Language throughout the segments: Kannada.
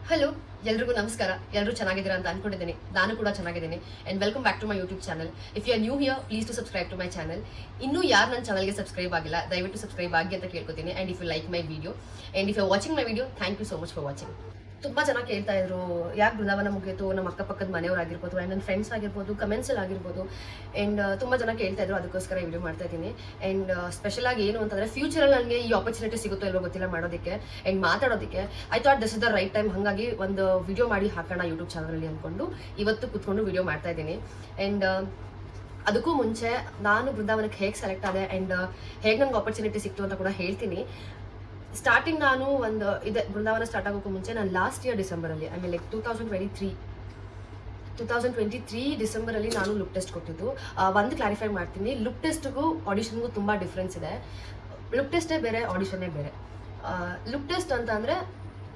ಹಲೋ, ಎಲ್ರಿಗೂ ನಮಸ್ಕಾರ. ಎಲ್ಲರೂ ಚೆನ್ನಾಗಿದ್ದೀರಾ ಅಂತ ಅನ್ಕೊಂಡಿದ್ದೀನಿ. ನಾನು ಕೂಡ ಚೆನ್ನಾಗಿದ್ದೀನಿ. And welcome back to my YouTube channel. If you are new here, please to subscribe to my channel. ಇನ್ನೂ ಯಾರು ನನ್ನ ಚಾನಲ್ಗೆ ಸಬ್ಸ್ಕ್ರೈಬ್ ಆಗಿಲ್ಲ, ದಯವಿಟ್ಟು ಸಬ್ಸ್ಕ್ರೈಬ್ ಆಗಿ ಅಂತ ಕೇಳ್ಕೊತೀನಿ. And if you like my video and if you watching my video, thank you so much for watching. ತುಂಬಾ ಜನ ಕೇಳ್ತಾ ಇದ್ರು, ಯಾಕೆ ಬೃಂದಾವನ ಮುಗಿಯಿತು, ನಮ್ಮ ಅಕ್ಕಪಕ್ಕದ ಮನೆಯವರಾಗಿರ್ಬೋದು ಆ್ಯಂಡ್ ನನ್ನ ಫ್ರೆಂಡ್ಸ್ ಆಗಿರ್ಬೋದು, ಕಮೆಂಟ್ಸಲ್ಲಿ ಆಗಿರ್ಬೋದು. ಆ್ಯಂಡ್ ತುಂಬ ಜನ ಕೇಳ್ತಾ ಇದ್ರು, ಅದಕ್ಕೋಸ್ಕರ ಈ ವಿಡಿಯೋ ಮಾಡ್ತಾ ಇದ್ದೀನಿ. ಆ್ಯಂಡ್ ಸ್ಪೆಷಲ್ ಆಗಿ ಏನು ಅಂತಂದರೆ, ಫ್ಯೂಚರಲ್ಲಿ ನನಗೆ ಈ ಆಪರ್ಚುನಿಟಿ ಸಿಗುತ್ತೋ ಇಲ್ವೋ ಗೊತ್ತಿಲ್ಲ ಮಾಡೋದಕ್ಕೆ ಆ್ಯಂಡ್ ಮಾತಾಡೋದಕ್ಕೆ. I thought this is the right time. ಹಾಗಾಗಿ ಒಂದು ವಿಡಿಯೋ ಮಾಡಿ ಹಾಕೋಣ ಯೂಟ್ಯೂಬ್ ಚಾನಲಲ್ಲಿ ಅಂದ್ಕೊಂಡು ಇವತ್ತು ಕೂತ್ಕೊಂಡು ವಿಡಿಯೋ ಮಾಡ್ತಾ ಇದ್ದೀನಿ. ಆ್ಯಂಡ್ ಅದಕ್ಕೂ ಮುಂಚೆ ನಾನು ಬೃಂದಾವನಕ್ಕೆ ಹೇಗೆ ಸೆಲೆಕ್ಟ್ ಆದೆ ಆ್ಯಂಡ್ ಹೇಗೆ ನನಗೆ ಆಪರ್ಚುನಿಟಿ ಸಿಕ್ತು ಅಂತ ಕೂಡ ಹೇಳ್ತೀನಿ. ಸ್ಟಾರ್ಟಿಂಗ್ ನಾನು ಬೃಂದಾವನ ಸ್ಟಾರ್ಟ್ ಆಗೋಕ್ಕೂ ಮುಂಚೆ ನಾನು ಲಾಸ್ಟ್ ಇಯರ್ ಡಿಸೆಂಬರಲ್ಲಿ, ಐ ಮೀನ್ ಲೈಕ್ 2023 ಡಿಸೆಂಬರಲ್ಲಿ ನಾನು ಲುಕ್ ಟೆಸ್ಟ್ ಕೊಟ್ಟಿದ್ದು. ಒಂದು ಕ್ಲಾರಿಫೈ ಮಾಡ್ತೀನಿ, ಲುಕ್ ಟೆಸ್ಟ್ಗೂ ಆಡಿಷನ್ಗೂ ತುಂಬ ಡಿಫ್ರೆನ್ಸ್ ಇದೆ. ಲುಕ್ ಟೆಸ್ಟೇ ಬೇರೆ, ಆಡಿಷನ್ನೇ ಬೇರೆ. ಲುಕ್ ಟೆಸ್ಟ್ ಅಂತ ಅಂದರೆ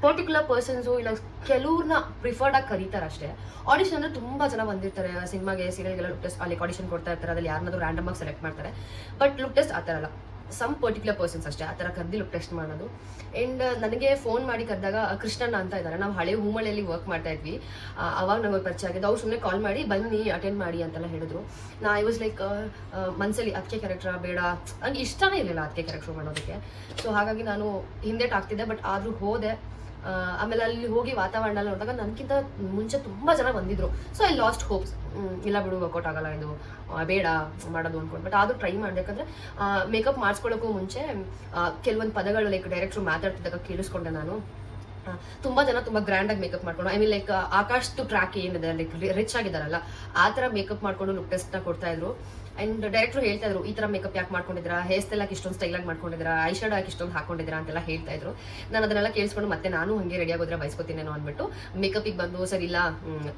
ಪರ್ಟಿಕ್ಯುಲರ್ ಪರ್ಸನ್ಸು ಇಲ್ಲ ಕೆಲವ್ರನ್ನ ಪ್ರಿಫರ್ಡ್ ಆಗಿ ಕರೀತಾರೆ ಅಷ್ಟೇ. ಆಡಿಷನ್ ಅಂದರೆ ತುಂಬ ಜನ ಬಂದಿರ್ತಾರೆ ಸಿನಿಮಾಗೆ, ಸೀರಿಯಲ್ಗೆಲ್ಲ ಲುಕ್ ಟೆಸ್ಟ್ ಅಲ್ಲಿ ಆಡಿಷನ್ ಕೊಡ್ತಾ ಇರ್ತಾರೆ, ಅದ್ರಲ್ಲಿ ಯಾರನ್ನಾದ್ರೂ ರ್ಯಾಂಡಮ್ ಆಗಿ ಸೆಲೆಕ್ಟ್ ಮಾಡ್ತಾರೆ. ಬಟ್ ಲುಕ್ ಟೆಸ್ಟ್ ಆ ಥರ ಅಲ್ಲ, ಸಮ್ ಪರ್ಟಿಕ್ಯುಲರ್ ಪರ್ಸನ್ಸ್ ಅಷ್ಟೇ ಆ ಥರ ಕರೆದು ಲುಕ್ ಟೆಸ್ಟ್ ಮಾಡೋದು. ಆ್ಯಂಡ್ ನನಗೆ ಫೋನ್ ಮಾಡಿ ಕರೆದಾಗ ಕೃಷ್ಣಣ್ಣ ಅಂತ ಇದ್ದಾರೆ, ನಾವು ಹಳೆ ಹೂಮಳೆಯಲ್ಲಿ ವರ್ಕ್ ಮಾಡ್ತಾ ಇದ್ವಿ, ಅವಾಗ ನಮಗೆ ಪರಿಚಯ ಆಗಿದ್ದು. ಅವ್ರು ಸುಮ್ಮನೆ ಕಾಲ್ ಮಾಡಿ ಬನ್ನಿ ಅಟೆಂಡ್ ಮಾಡಿ ಅಂತೆಲ್ಲ ಹೇಳಿದ್ರು. ಐ ವಾಸ್ ಲೈಕ್ ಮನಸ್ಸಲ್ಲಿ ಅದಕ್ಕೆ ಕ್ಯಾರೆಕ್ಟ್ರಾ ಬೇಡ, ನನಗೆ ಇಷ್ಟನೇ ಇರಲಿಲ್ಲ ಅದಕ್ಕೆ ಕ್ಯಾರೆಕ್ಟ್ರ್ ಮಾಡೋದಕ್ಕೆ. ಸೊ ಹಾಗಾಗಿ ನಾನು ಹಿಂದೇಟ್ ಆಗ್ತಿದ್ದೆ, ಬಟ್ ಆದರೂ ಹೋದೆ. ಆಮೇಲೆ ಅಲ್ಲಿ ಹೋಗಿ ವಾತಾವರಣ ಎಲ್ಲ ನೋಡಿದಾಗ ನನಗಿಂತ ಮುಂಚೆ ತುಂಬ ಜನ ಬಂದಿದ್ರು. ಸೊ ಐ ಲಾಸ್ಟ್ ಹೋಪ್ಸ್, ಇಲ್ಲ ಬಿಡು ವರ್ಕೌಟ್ ಆಗಲ್ಲ ಇದು, ಬೇಡ ಮಾಡೋದು ಅಂದ್ಕೊಂಡು. ಬಟ್ ಆದರೂ ಟ್ರೈ ಮಾಡಬೇಕಂದ್ರೆ ಮೇಕಪ್ ಮಾಡಿಸ್ಕೊಳ್ಳೋಕ್ಕೂ ಮುಂಚೆ ಕೆಲವೊಂದು ಪದಗಳು ಲೈಕ್ ಡೈರೆಕ್ಟ್ರು ಮಾತಾಡ್ತಿದ್ದಾಗ ಕೇಳಿಸ್ಕೊಂಡೆ ನಾನು. ತುಂಬ ಜನ ತುಂಬ ಗ್ರ್ಯಾಂಡಾಗಿ ಮೇಕಪ್ ಮಾಡ್ಕೊಂಡು, ಐ ಮೀನ್ ಲೈಕ್ ಆಕಾಶ್ದು ಟ್ರ್ಯಾಕ್ ಏನಿದೆ ಲೈಕ್ ರಿಚ್ ಆಗಿದ್ದಾರಲ್ಲ ಆ ಥರ ಮೇಕಪ್ ಮಾಡ್ಕೊಂಡು ಲುಕ್ ಟೆಸ್ಟ್ನ ಕೊಡ್ತಾ ಇದ್ರು. ಆ್ಯಂಡ್ ಡೈರೆಕ್ಟ್ರು ಹೇಳ್ತಾ ಇದ್ರು, ಈ ಥರ ಮೇಕಪ್ ಯಾಕೆ ಮಾಡ್ಕೊಂಡಿದ್ದೀರಾ, ಹೇರ್ ಸ್ಟೈಲ್ ಯಾಕೆ ಇಷ್ಟೊಂದು ಸ್ಟೈಲಾಗಿ ಮಾಡ್ಕೊಂಡಿದ್ದೀರಾ, ಐ ಶಾಡೋ ಯಾಕೆ ಇಷ್ಟೊಂದು ಹಾಕೊಂಡಿದ್ದೀರಾ ಅಂತೆಲ್ಲ ಹೇಳ್ತಾ ಇದ್ರು. ನಾನು ಅದನ್ನೆಲ್ಲ ಕೇಳಿಸ್ಕೊಂಡು ಮತ್ತೆ ನಾನು ಹಾಗೆ ರೆಡಿ ಆಗೋದ್ರೆ ಬಯಸ್ಕೊತೀನೇನೋ ಅಂದ್ಬಿಟ್ಟು ಮೇಕಪಿಗೆ ಬಂದು, ಸರಿ ಇಲ್ಲ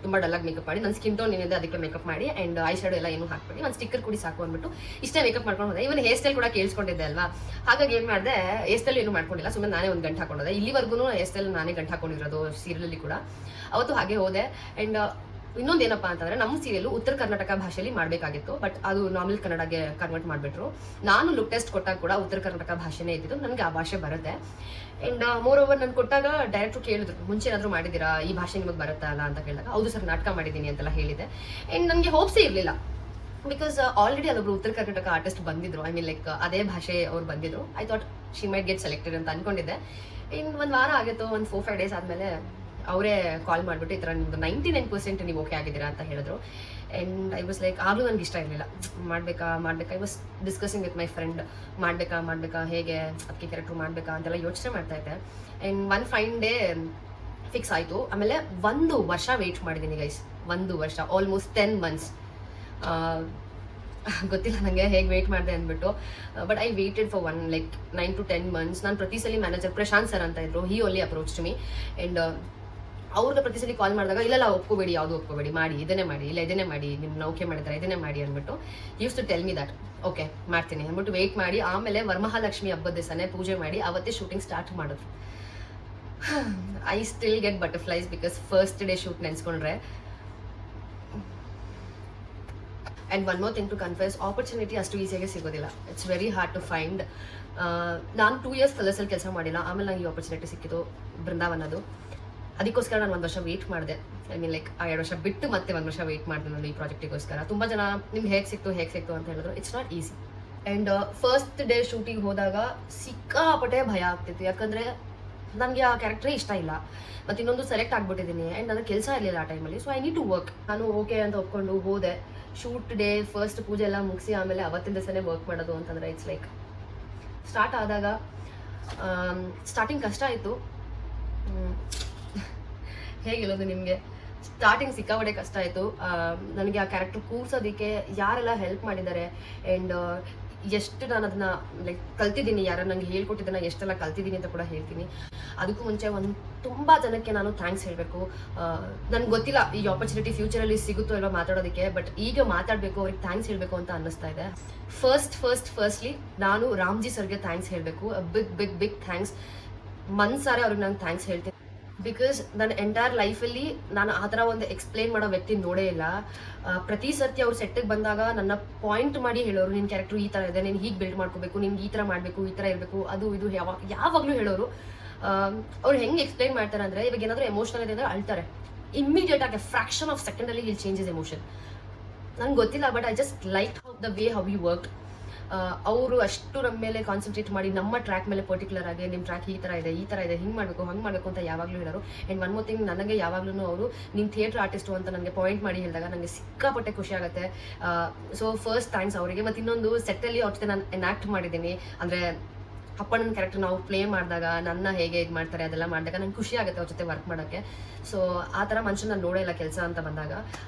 ತುಂಬ ಡಲ್ಲಾಗಿ ಮೇಕಪ್ ಮಾಡಿ, ನನ್ನ ಸ್ಕಿನ್ ಟೋನ್ ಏನಿದೆ ಅದಕ್ಕೆ ಮೇಕಪ್ ಮಾಡಿ ಆ್ಯಂಡ್ ಐ ಶಾಡೋ ಎಲ್ಲ ಏನು ಹಾಕ್ಬೇಡಿ, ಒಂದು ಸ್ಟಿಕ್ಕರ್ ಕೂಡಿ ಸಾಕು ಅಂದ್ಬಿಟ್ಟು ಇಷ್ಟೇ ಮೇಕಪ್ ಮಾಡ್ಕೊಂಡು ಹೋದೆ. ಇವನ್ ಹೇರ್ ಸ್ಟೈಲ್ ಕೂಡ ಕೇಳಿಸ್ಕೊಂಡಿದ್ದೆ ಅಲ್ವಾ, ಹಾಗಾಗಿ ಏನು ಮಾಡಿದೆ, ಹೇರ್ ಸ್ಟೈಲ್ ಏನು ಮಾಡ್ಕೊಂಡಿಲ್ಲ, ಸುಮ್ಮನೆ ನಾನೇ ಒಂದು ಗಂಟೆ ಹಾಕೊಂಡೋದೆ. ಇಲ್ಲಿವರೆಗೂ ಹೇರ್ ಸ್ಟೈಲ್ ನಾನೇ ಗಂಟೆ ಹಾಕೊಂಡಿರೋದು ಸೀರಿಯಲಲ್ಲಿ ಕೂಡ. ಅವತ್ತು ಹಾಗೆ ಹೋದೆ. ಆ್ಯಂಡ್ ಇನ್ನೊಂದೇನಪ್ಪ ಅಂತಂದ್ರೆ, ನಮ್ಮ ಸೀರಿಯಲ್ ಉತ್ತರ ಕರ್ನಾಟಕ ಭಾಷೆಯಲ್ಲಿ ಮಾಡಬೇಕಾಗಿತ್ತು, ಬಟ್ ಅದು ನಾರ್ಮಲ್ ಕನ್ನಡಗೆ ಕನ್ವರ್ಟ್ ಮಾಡಿಬಿಟ್ರು. ನಾನು ಲುಕ್ ಟೆಸ್ಟ್ ಕೊಟ್ಟಾಗ ಕೂಡ ಉತ್ತರ ಕರ್ನಾಟಕ ಭಾಷೆನೇ ಇದ್ದಿದ್ದು, ನನಗೆ ಆ ಭಾಷೆ ಬರುತ್ತೆ. ಆ್ಯಂಡ್ ಮೋರ್ ಓವರ್ ನಾನು ಕೊಟ್ಟಾಗ ಡೈರೆಕ್ಟ್ರು ಕೇಳಿದ್ರು, ಮುಂಚೆ ಏನಾದರೂ ಮಾಡಿದ್ದೀರಾ, ಈ ಭಾಷೆ ನಿಮಗೆ ಬರುತ್ತಾ ಅಲ್ಲ ಅಂತ ಕೇಳಿದಾಗ, ಹೌದು ಸರ್ ನಾಟಕ ಮಾಡಿದ್ದೀನಿ ಅಂತೆಲ್ಲ ಹೇಳಿದೆ. ಆ್ಯಂಡ್ ನನಗೆ ಹೋಪ್ಸೇ ಇರಲಿಲ್ಲ, ಬಿಕಾಸ್ ಆಲ್ರೆಡಿ ಅಲ್ಲೊಬ್ರು ಉತ್ತರ ಕರ್ನಾಟಕ ಆರ್ಟಿಸ್ಟ್ ಬಂದಿದ್ರು, ಐ ಮೀನ್ ಲೈಕ್ ಅದೇ ಭಾಷೆ ಅವ್ರು ಬಂದಿದ್ರು. I thought she might get selected ಅಂತ ಅನ್ಕೊಂಡಿದ್ದೆ. ಇನ್ನು ಒಂದು ವಾರ ಆಗಿತ್ತು, ಒಂದು 4-5 ಡೇಸ್ ಆದಮೇಲೆ ಅವರೇ ಕಾಲ್ ಮಾಡಿಬಿಟ್ಟು, ಈ ಥರ ನಿಮ್ಮದು 99% ನೀವು ಓಕೆ ಆಗಿದ್ದೀರಾ ಅಂತ ಹೇಳಿದ್ರು. ಆ್ಯಂಡ್ ಐ ವಾಸ್ ಲೈಕ್, ಆಗಲೂ ನನಗೆ ಇಷ್ಟ ಇರಲಿಲ್ಲ, ಮಾಡಬೇಕಾ. I was discussing with my friend, ಮಾಡಬೇಕಾ ಹೇಗೆ ಅದಕ್ಕೆ ಕ್ಯಾರೆಕ್ಟ್ರು ಮಾಡಬೇಕಾ ಅಂತೆಲ್ಲ ಯೋಚನೆ ಮಾಡ್ತಾ ಇದ್ದೆ. And one fine day fix ಆಯಿತು. ಆಮೇಲೆ 1 ವರ್ಷ ವೆಯ್ಟ್ ಮಾಡಿದ್ದೀನಿ ಗೈಸ್, 1 ವರ್ಷ, ಆಲ್ಮೋಸ್ಟ್ 10 months. ಗೊತ್ತಿಲ್ಲ ನನಗೆ ಹೇಗೆ ವೆಯ್ಟ್ ಮಾಡಿದೆ ಅಂದ್ಬಿಟ್ಟು, but I weighted for 9 to 10 months. ನಾನು ಪ್ರತಿ ಸಲ ಮ್ಯಾನೇಜರ್ ಪ್ರಶಾಂತ್ ಸರ್ ಅಂತ ಇದ್ರು, he only approach to me. And ಅವ್ರಿಗೆ ಪ್ರತಿ ಸಲ ಕಾಲ್ ಮಾಡಿದಾಗ, ಇಲ್ಲ ಒಪ್ಕೋಬೇಡಿ, ಯಾವುದು ಒಪ್ಕೋಬೇಡಿ, ಮಾಡಿ ಇದನ್ನೇ ಮಾಡಿ, ಇಲ್ಲ ಇದನ್ನೇ ಮಾಡಿ, ನಿಮ್ಮನ್ನ ಓಕೆ ಮಾಡಿದ್ದಾರೆ ಇದನ್ನೇ ಮಾಡಿ ಅಂದ್ಬಿಟ್ಟು use to tell me that okay ಮಾಡ್ತೀನಿ ಅಂದ್ಬಿಟ್ಟು ವೆಯ್ಟ್ ಮಾಡಿ. ಆಮೇಲೆ ವರಮಹಾಲಕ್ಷ್ಮಿ ಹಬ್ಬದ ದಿವಸನೇ ಪೂಜೆ ಮಾಡಿ ಅವತ್ತೇ ಶೂಟಿಂಗ್ ಸ್ಟಾರ್ಟ್ ಮಾಡಿದ್ರು. I still get butterflies because first day shoot ನೆನೆಸ್ಕೊಂಡ್ರೆ. And one more thing to confess, opportunity ಅಷ್ಟು ಈಸಿಯಾಗಿ ಸಿಗೋದಿಲ್ಲ, it's very hard to find. ನಾನು 2 years ಕಲರ್ಸಲ್ಲಿ ಕೆಲಸ ಮಾಡಿಲ್ಲ, ಆಮೇಲೆ ನಂಗೆ ಈ ಆಪರ್ಚುನಿಟಿ ಸಿಕ್ಕಿದ್ದು ಬೃಂದಾವನದು. ಅದಕ್ಕೋಸ್ಕರ ನಾನು 1 ವರ್ಷ ವೆಯ್ಟ್ ಮಾಡಿದೆ. ಐ ಮೀನ್ ಲೈಕ್ ಆ 2 ವರ್ಷ ಬಿಟ್ಟು ಮತ್ತೆ 1 ವರ್ಷ ವೆಯ್ಟ್ ಮಾಡಿದೆ ನಾನು ಈ ಪ್ರಾಜೆಕ್ಟಿಗೋಸ್ಕರ. ತುಂಬ ಜನ ನಿಮ್ಗೆ ಹೇಗೆ ಸಿಕ್ತು ಅಂತ ಹೇಳಿದ್ರು, it's not easy. And first day shooting ಹೋದಾಗ ಸಿಕ್ಕಾಪಟ್ಟೆ ಭಯ ಆಗ್ತಿತ್ತು, ಯಾಕಂದರೆ ನನಗೆ ಆ ಕ್ಯಾರೆಕ್ಟ್ರೇ ಇಷ್ಟ ಇಲ್ಲ, ಮತ್ತು ಇನ್ನೊಂದು ಸೆಲೆಕ್ಟ್ ಆಗಿಬಿಟ್ಟಿದ್ದೀನಿ ಆ್ಯಂಡ್ ನನಗೆ ಕೆಲಸ ಇರಲಿಲ್ಲ ಆ ಟೈಮಲ್ಲಿ. So I need to work. ನಾನು ಓಕೆ ಅಂತ ಒಪ್ಕೊಂಡು ಹೋದೆ. ಶೂಟ್ ಡೇ ಫಸ್ಟ್ ಪೂಜೆ ಎಲ್ಲ ಮುಗಿಸಿ ಆಮೇಲೆ ಅವತ್ತಿನ ದಿವಸನೇ ವರ್ಕ್ ಮಾಡೋದು ಅಂತಂದರೆ ಇಟ್ಸ್ ಲೈಕ್, ಸ್ಟಾರ್ಟ್ ಆದಾಗ ಸ್ಟಾರ್ಟಿಂಗ್ ಕಷ್ಟ ಆಯಿತು. ಹೇಗಿರೋದು ನಿಮಗೆ, ಸ್ಟಾರ್ಟಿಂಗ್ ಸಿಕ್ಕಾಪಟ್ಟೆ ಕಷ್ಟ ಆಯಿತು. ನನಗೆ ಆ ಕ್ಯಾರೆಕ್ಟರ್ ಕೂರ್ಸೋದಕ್ಕೆ ಯಾರೆಲ್ಲ ಹೆಲ್ಪ್ ಮಾಡಿದ್ದಾರೆ ಆ್ಯಂಡ್ ಎಷ್ಟು ನಾನು ಅದನ್ನ ಲೈಕ್ ಕಲ್ತಿದ್ದೀನಿ, ಯಾರು ನನಗೆ ಹೇಳ್ಕೊಟ್ಟಿದ್ದನ್ನ ಎಷ್ಟೆಲ್ಲ ಕಲ್ತಿದ್ದೀನಿ ಅಂತ ಕೂಡ ಹೇಳ್ತೀನಿ. ಅದಕ್ಕೂ ಮುಂಚೆ ತುಂಬ ಜನಕ್ಕೆ ನಾನು ಥ್ಯಾಂಕ್ಸ್ ಹೇಳಬೇಕು. ನನಗೆ ಗೊತ್ತಿಲ್ಲ ಈ ಆಪರ್ಚುನಿಟಿ ಫ್ಯೂಚರಲ್ಲಿ ಸಿಗುತ್ತೋ ಇಲ್ವೋ ಮಾತಾಡೋದಕ್ಕೆ, ಬಟ್ ಈಗ ಮಾತಾಡಬೇಕು, ಅವ್ರಿಗೆ ಥ್ಯಾಂಕ್ಸ್ ಹೇಳಬೇಕು ಅಂತ ಅನ್ನಿಸ್ತಾ ಇದೆ. ಫಸ್ಟ್ಲಿ ನಾನು ರಾಮ್ಜಿ ಸರ್ಗೆ ಥ್ಯಾಂಕ್ಸ್ ಹೇಳಬೇಕು, ಬಿಗ್ ಥ್ಯಾಂಕ್ಸ್. ಮನ್ಸಾರೆ ಅವ್ರಿಗೆ ನಾನು ಥ್ಯಾಂಕ್ಸ್ ಹೇಳ್ತೀನಿ. ಬಿಕಾಸ್ ನನ್ನ ಎಂಟೈರ್ ಲೈಫಲ್ಲಿ ನಾನು ಆ ಥರ ಒಂದು ಎಕ್ಸ್ಪ್ಲೇನ್ ಮಾಡೋ ವ್ಯಕ್ತಿ ನೋಡೇ ಇಲ್ಲ. ಪ್ರತಿ ಸರ್ತಿ ಅವ್ರು ಸೆಟ್ಟಿಗೆ ಬಂದಾಗ ನನ್ನ ಪಾಯಿಂಟ್ ಮಾಡಿ ಹೇಳೋರು, ನಿನ್ನ ಕ್ಯಾರೆಕ್ಟ್ರು ಈ ಥರ ಇದೆ, ನೀನು ಹೀಗೆ ಬಿಲ್ಡ್ ಮಾಡ್ಕೋಬೇಕು, ನಿಮ್ಗೆ ಈ ಥರ ಮಾಡಬೇಕು, ಈ ಥರ ಇರಬೇಕು, ಅದು ಇದು ಯಾವಾಗಲೂ ಹೇಳೋರು. ಅವ್ರು ಹೆಂಗೆ ಎಕ್ಸ್ಪ್ಲೈನ್ ಮಾಡ್ತಾರೆ ಅಂದರೆ, ಇವಾಗ ಏನಾದರೂ ಎಮೋಷನಲ್ ಇದೆ ಅಂದರೆ ಅಳ್ತಾರೆ, ಇಮ್ಮಿಡಿಯೇಟ್ ಆಗಿ ಫ್ರಾಕ್ಷನ್ ಆಫ್ ಸೆಕೆಂಡಲ್ಲಿ ಹಿಲ್ ಚೇಂಜಸ್ ಎಮೋಷನ್. ನಂಗೆ ಗೊತ್ತಿಲ್ಲ, but I just like the way how you work. ಅವರು ಅಷ್ಟು ನಮ್ಮ ಮೇಲೆ ಕಾನ್ಸಂಟ್ರೇಟ್ ಮಾಡಿ ನಮ್ಮ ಟ್ರ್ಯಾಕ್ ಮೇಲೆ ಪರ್ಟಿಕ್ಯುಲರ್ ಆಗಿ ನಿಮ್ಮ ಟ್ರ್ಯಾಕ್ ಈ ಥರ ಇದೆ ಹಿಂಗೆ ಮಾಡಬೇಕು ಹಂಗೆ ಮಾಡಬೇಕು ಅಂತ ಯಾವಾಗಲೂ ಹೇಳೋರು. ಆ್ಯಂಡ್ ಒನ್ ಮೋರ್ ಥಿಂಗ್, ನನಗೆ ಯಾವಾಗಲೂ ಅವರು ನೀನು ಥಿಯೇಟರ್ ಆರ್ಟಿಸ್ಟು ಅಂತ ನನಗೆ ಪಾಯಿಂಟ್ ಮಾಡಿ ಹೇಳಿದಾಗ ನನಗೆ ಸಿಕ್ಕಾಪಟ್ಟೆ ಖುಷಿ ಆಗುತ್ತೆ. ಸೊ ಫಸ್ಟ್ ಥ್ಯಾಂಕ್ಸ್ ಅವರಿಗೆ. ಮತ್ತು ಇನ್ನೊಂದು ಸೆಟ್ಟಲ್ಲಿ ಅವ್ರ ಜೊತೆ ನಾನು ಎನಾಕ್ಟ್ ಮಾಡಿದ್ದೀನಿ, ಅಂದರೆ ಅಪ್ಪಣ್ಣನ ಕ್ಯಾರೆಕ್ಟರ್ ನಾವು ಪ್ಲೇ ಮಾಡಿದಾಗ ನನ್ನ ಹೇಗೆ ಇದು ಮಾಡ್ತಾರೆ ಅದೆಲ್ಲ ಮಾಡಿದಾಗ ನಂಗೆ ಖುಷಿ ಆಗುತ್ತೆ ಅವ್ರ ಜೊತೆ ವರ್ಕ್ ಮಾಡೋಕ್ಕೆ. ಸೊ ಆ ಥರ ಮನುಷ್ಯನ ನಾನು ನೋಡೇ ಇಲ್ಲ ಕೆಲಸ ಅಂತ ಬಂದಾಗ.